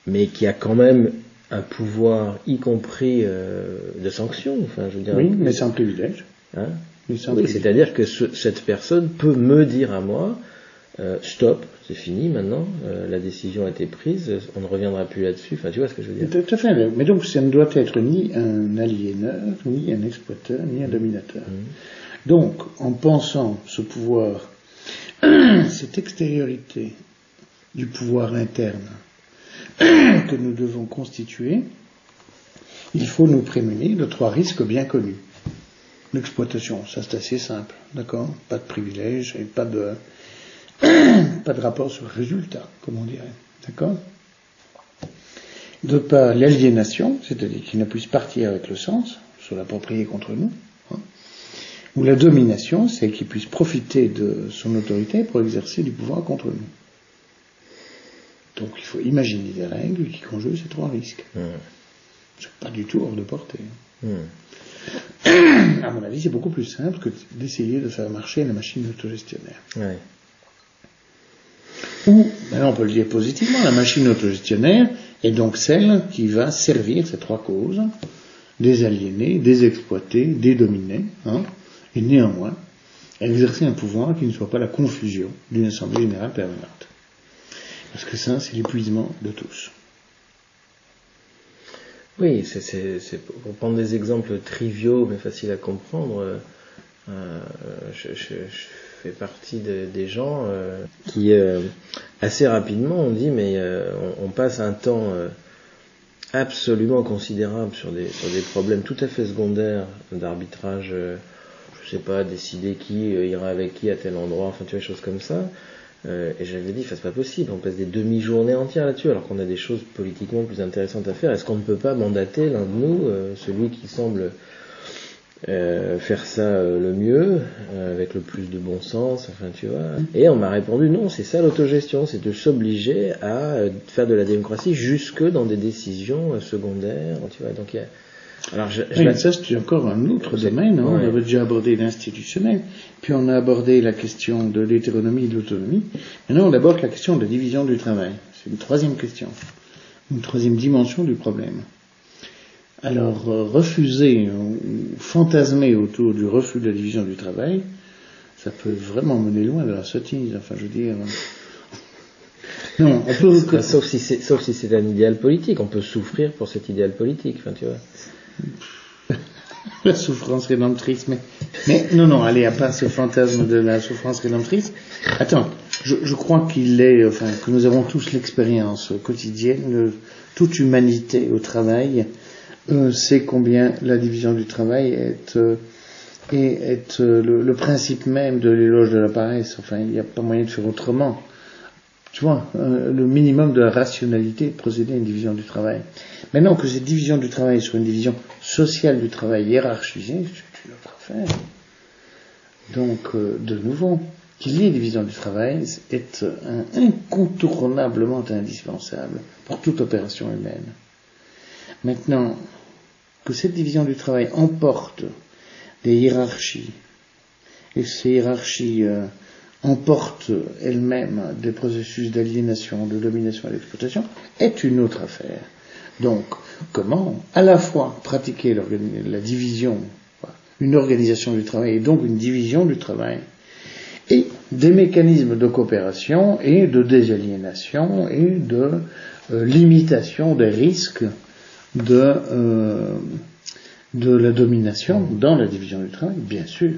Speaker 1: mais qui a quand même un pouvoir, y compris de sanction. Enfin, je veux dire.
Speaker 2: Oui, mais sans privilège.
Speaker 1: Oui, c'est-à-dire que cette personne peut me dire à moi, stop, c'est fini maintenant, la décision a été prise, on ne reviendra plus là-dessus. Enfin, tu vois ce que je veux dire.
Speaker 2: Tout à fait. Mais donc, ça ne doit être ni un aliéneur, ni un exploiteur, ni un dominateur. Donc, en pensant ce pouvoir, cette extériorité du pouvoir interne que nous devons constituer, il faut nous prémunir de 3 risques bien connus. L'exploitation, ça c'est assez simple, d'accord? Pas de privilèges et pas de rapport sur le résultat, comme on dirait, d'accord? D'autre part, l'aliénation, c'est-à-dire qu'il ne puisse partir avec le sens, se l'approprier contre nous, ou la domination, c'est qu'il puisse profiter de son autorité pour exercer du pouvoir contre nous. Donc il faut imaginer des règles qui conjuguent ces 3 risques. C'est pas du tout hors de portée. À mon avis, c'est beaucoup plus simple que d'essayer de faire marcher la machine autogestionnaire. Ou, maintenant on peut le dire positivement, la machine autogestionnaire est donc celle qui va servir ces 3 causes, des aliénés, des exploités, des dominés, et néanmoins exercer un pouvoir qui ne soit pas la confusion d'une assemblée générale permanente. Parce que ça, c'est l'épuisement de tous.
Speaker 1: Oui, c'est pour prendre des exemples triviaux mais faciles à comprendre. Je fais partie des gens qui assez rapidement ont dit mais on passe un temps absolument considérable sur des problèmes tout à fait secondaires d'arbitrage. Je sais pas, décider qui ira avec qui à tel endroit, enfin tu vois, des choses comme ça. Et j'avais dit, c'est pas possible, on passe des demi-journées entières là-dessus, alors qu'on a des choses politiquement plus intéressantes à faire. Est-ce qu'on ne peut pas mandater l'un de nous, celui qui semble faire ça le mieux, avec le plus de bon sens, enfin tu vois. Et on m'a répondu non, c'est ça l'autogestion, c'est de s'obliger à faire de la démocratie jusque dans des décisions secondaires, tu vois. Donc il y a... Alors
Speaker 2: ça c'est encore un autre domaine, hein. Ouais. On avait déjà abordé l'institutionnel, puis on a abordé la question de l'hétéronomie et de l'autonomie. Maintenant on aborde la question de la division du travail. C'est une troisième question, une troisième dimension du problème. Alors, refuser ou fantasmer autour du refus de la division du travail, ça peut vraiment mener loin de la sottise. Enfin, je veux dire... Non, on peut...
Speaker 1: sauf si c'est un idéal politique. On peut souffrir pour cet idéal politique, enfin, tu vois.
Speaker 2: La souffrance rédemptrice, mais non, allez, à part ce fantasme de la souffrance rédemptrice, attends, je crois que nous avons tous l'expérience quotidienne de toute humanité au travail, c'est combien la division du travail est le principe même de l'éloge de la paresse. Enfin, il n'y a pas moyen de faire autrement. Tu vois, le minimum de la rationalité de procéder à une division du travail. Maintenant que cette division du travail soit une division sociale du travail hiérarchisée, c'est une autre affaire. Donc, de nouveau, qu'il y ait division du travail est incontournablement indispensable pour toute opération humaine. Maintenant, que cette division du travail emporte des hiérarchies, et ces hiérarchies emportent elles-mêmes des processus d'aliénation, de domination et d'exploitation, est une autre affaire. Donc, comment à la fois pratiquer la division, une organisation du travail et donc une division du travail, et des mécanismes de coopération et de désaliénation et de limitation des risques de la domination dans la division du travail, bien sûr.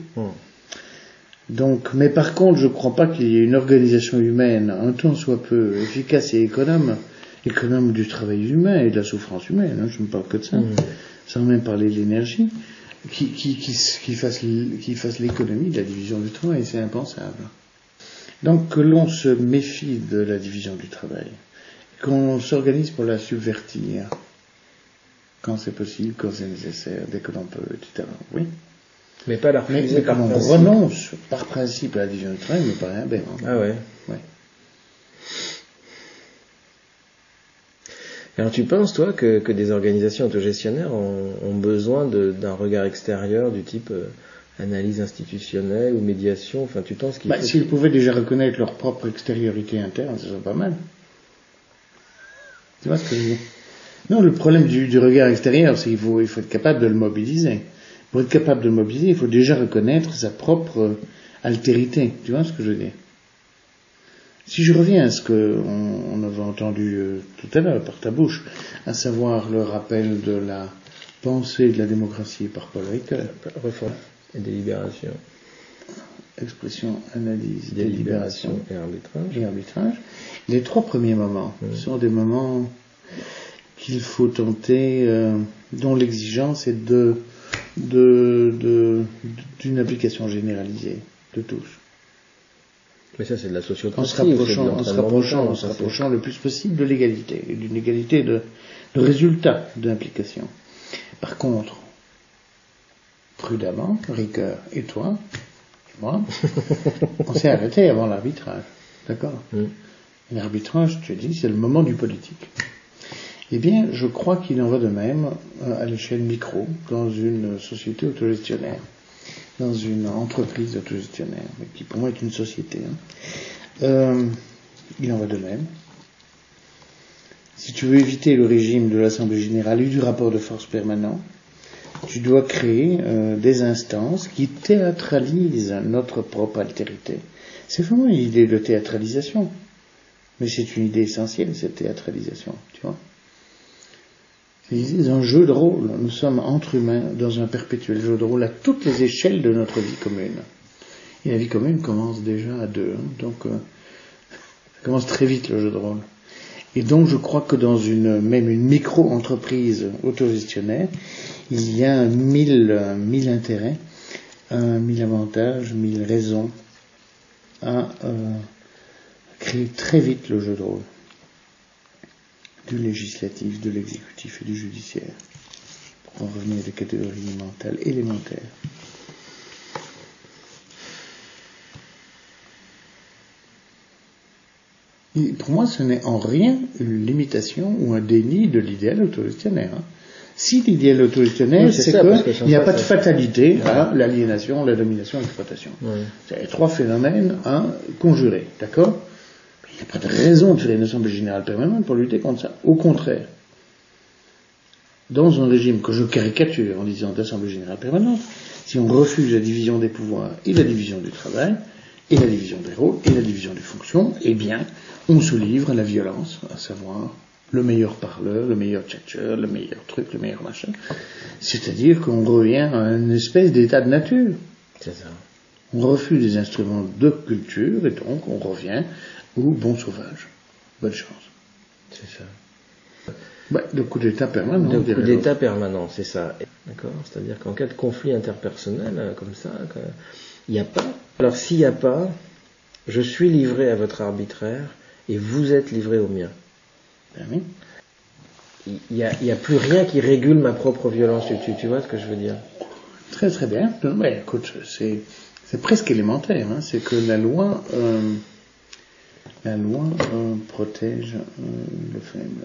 Speaker 2: Donc, mais par contre, je ne crois pas qu'il y ait une organisation humaine, un tant soit peu efficace et économe du travail humain et de la souffrance humaine, hein, je ne parle que de ça, sans même parler de l'énergie, qui fasse l'économie de la division du travail, c'est impensable. Donc, que l'on se méfie de la division du travail, qu'on s'organise pour la subvertir, quand c'est possible, quand c'est nécessaire, dès que l'on peut, etc. Oui.
Speaker 1: Mais pas la refuser par principe.
Speaker 2: On renonce par principe à la division du travail, mais pas aberrant.
Speaker 1: Ah ouais.
Speaker 2: Ouais.
Speaker 1: Alors tu penses, toi, que des organisations autogestionnaires ont besoin d'un regard extérieur du type analyse institutionnelle ou médiation, enfin tu penses qu'ils...
Speaker 2: S'ils pouvaient déjà reconnaître leur propre extériorité interne, ça serait pas mal. Tu vois ce que je veux dire? Non, le problème du regard extérieur, c'est qu'il faut être capable de le mobiliser. Pour être capable de le mobiliser, il faut déjà reconnaître sa propre altérité. Tu vois ce que je veux dire? Si je reviens à ce qu'on avait entendu tout à l'heure par ta bouche, à savoir le rappel de la pensée de la démocratie par Paul Ricoeur.
Speaker 1: Réforme et délibération.
Speaker 2: Expression, analyse, délibération
Speaker 1: et arbitrage.
Speaker 2: Les trois premiers moments sont des moments qu'il faut tenter, dont l'exigence est d'une application généralisée de tous.
Speaker 1: Mais ça, c'est de la sociopathie.
Speaker 2: En se rapprochant le plus possible de l'égalité, et d'une égalité de résultat d'implication. Par contre, prudemment, Ricoeur et toi, et moi, on s'est arrêté avant l'arbitrage. D'accord? L'arbitrage, tu as dit, c'est le moment du politique. Eh bien, je crois qu'il en va de même à l'échelle micro, dans une société autogestionnaire, dans une entreprise autogestionnaire, mais qui pour moi est une société. Il en va de même. Si tu veux éviter le régime de l'Assemblée générale et du rapport de force permanent, tu dois créer des instances qui théâtralisent notre propre altérité. C'est vraiment une idée de théâtralisation, mais c'est une idée essentielle, cette théâtralisation, tu vois. C'est un jeu de rôle. Nous sommes entre humains dans un perpétuel jeu de rôle à toutes les échelles de notre vie commune. Et la vie commune commence déjà à deux, donc ça commence très vite le jeu de rôle. Et donc je crois que dans même une micro-entreprise autogestionnaire, il y a 1000 intérêts, 1000 avantages, 1000 raisons à créer très vite le jeu de rôle. Du législatif, de l'exécutif et du judiciaire. pour revenir des catégories mentales élémentaires. Et pour moi, ce n'est en rien une limitation ou un déni de l'idéal autogestionnaire. Si l'idéal autogestionnaire, c'est qu'il n'y a pas de fatalité à l'aliénation, la domination et l'exploitation. C'est les trois phénomènes conjurés, d'accord? Il n'y a pas de raison de faire une assemblée générale permanente pour lutter contre ça. Au contraire, dans un régime que je caricature en disant d'assemblée générale permanente, si on refuse la division des pouvoirs et la division du travail, et la division des rôles, et la division des fonctions, eh bien, on se livre à la violence, à savoir le meilleur parleur, le meilleur tchatcheur, le meilleur truc, le meilleur machin. C'est-à-dire qu'on revient à une espèce d'état de nature.
Speaker 1: C'est ça.
Speaker 2: On refuse des instruments de culture, et donc on revient au bon sauvage. Bonne chance.
Speaker 1: C'est ça.
Speaker 2: Le coup d'état permanent.
Speaker 1: Le coup d'état permanent, c'est ça. D'accord. C'est-à-dire qu'en cas de conflit interpersonnel, comme ça, il n'y a pas. Alors s'il n'y a pas, je suis livré à votre arbitraire et vous êtes livré au mien.
Speaker 2: Ben oui.
Speaker 1: Il n'y a plus rien qui régule ma propre violence. Tu vois ce que je veux dire?
Speaker 2: Très très bien. Mais écoute, c'est presque élémentaire. C'est que la loi protège le faible.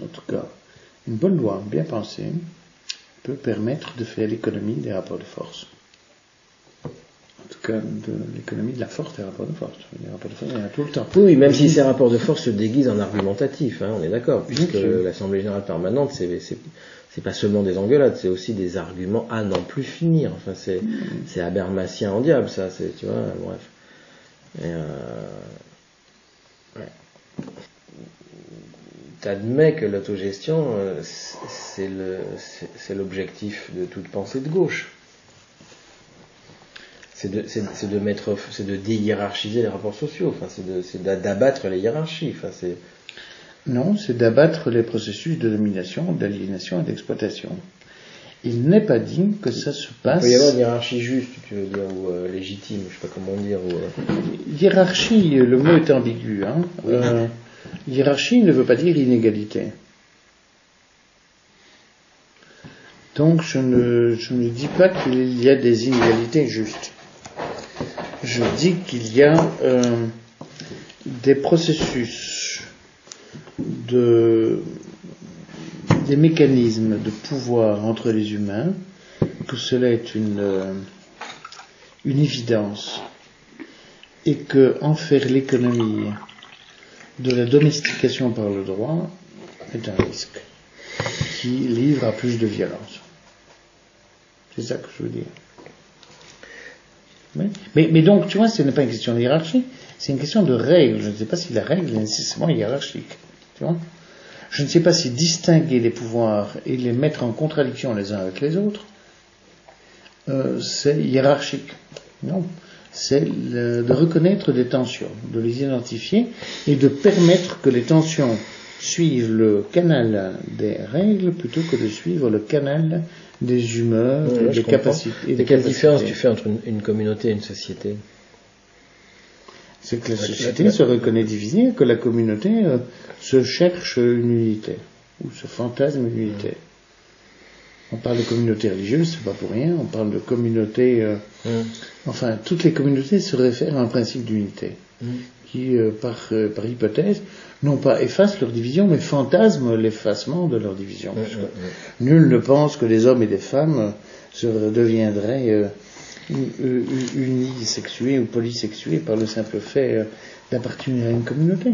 Speaker 2: En tout cas, une bonne loi bien pensée peut permettre de faire l'économie des rapports de force. En tout cas, de l'économie de la force des rapports de force. Les rapports de force, il y en a tout le temps.
Speaker 1: Oui, même si ces rapports de force se déguisent en argumentatifs, on est d'accord, puisque l'Assemblée Générale Permanente, c'est pas seulement des engueulades, c'est aussi des arguments à n'en plus finir. Enfin, c'est Habermasien en diable, ça, tu vois, bref. T'admets que l'autogestion, c'est l'objectif de toute pensée de gauche. C'est de déhiérarchiser les rapports sociaux. Enfin, c'est d'abattre les hiérarchies. Enfin,
Speaker 2: non, c'est d'abattre les processus de domination, d'aliénation et d'exploitation. Il n'est pas dit que ça se passe.
Speaker 1: Il peut y avoir une hiérarchie juste, tu veux dire, ou légitime, je sais pas comment dire.
Speaker 2: Hiérarchie, le mot est ambigu. Hiérarchie ne veut pas dire inégalité. Donc je ne dis pas qu'il y a des inégalités justes. Je dis qu'il y a des processus, des mécanismes de pouvoir entre les humains, que cela est une évidence, et que en faire l'économie de la domestication par le droit est un risque qui livre à plus de violence. C'est ça que je veux dire. Mais donc, tu vois, ce n'est pas une question de hiérarchie, c'est une question de règle. Je ne sais pas si la règle est nécessairement hiérarchique. Tu vois ? Je ne sais pas si distinguer les pouvoirs et les mettre en contradiction les uns avec les autres, c'est hiérarchique. Non. C'est de reconnaître des tensions, de les identifier et de permettre que les tensions suivent le canal des règles plutôt que de suivre le canal des humeurs, des capacités.
Speaker 1: Et quelle différence tu fais entre une communauté et une société?
Speaker 2: C'est que la société se reconnaît divisée, que la communauté se cherche une unité, ou se fantasme une unité. On parle de communauté religieuse, c'est pas pour rien, on parle de communauté... Enfin, toutes les communautés se réfèrent à un principe d'unité, qui, par hypothèse, non pas effacent leur division, mais fantasment l'effacement de leur division. Nul ne pense que des hommes et des femmes deviendraient unisexués ou polysexués par le simple fait d'appartenir à une communauté.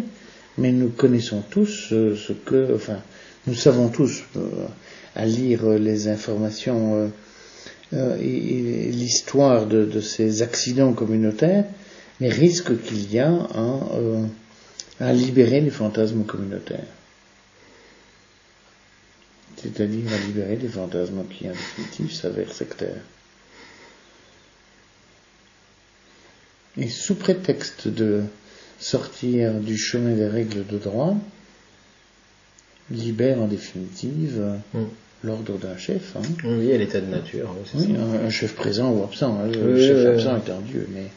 Speaker 2: Mais nous connaissons tous nous savons tous, à lire les informations et l'histoire de ces accidents communautaires, les risques qu'il y a à libérer les fantasmes communautaires. C'est-à-dire à libérer des fantasmes qui, en définitive, s'avèrent sectaires. Et sous prétexte de sortir du chemin des règles de droit, libère en définitive l'ordre d'un chef.
Speaker 1: Oui, à l'état de nature.
Speaker 2: Oui, un chef présent ou absent. Le chef absent est un dieu, mais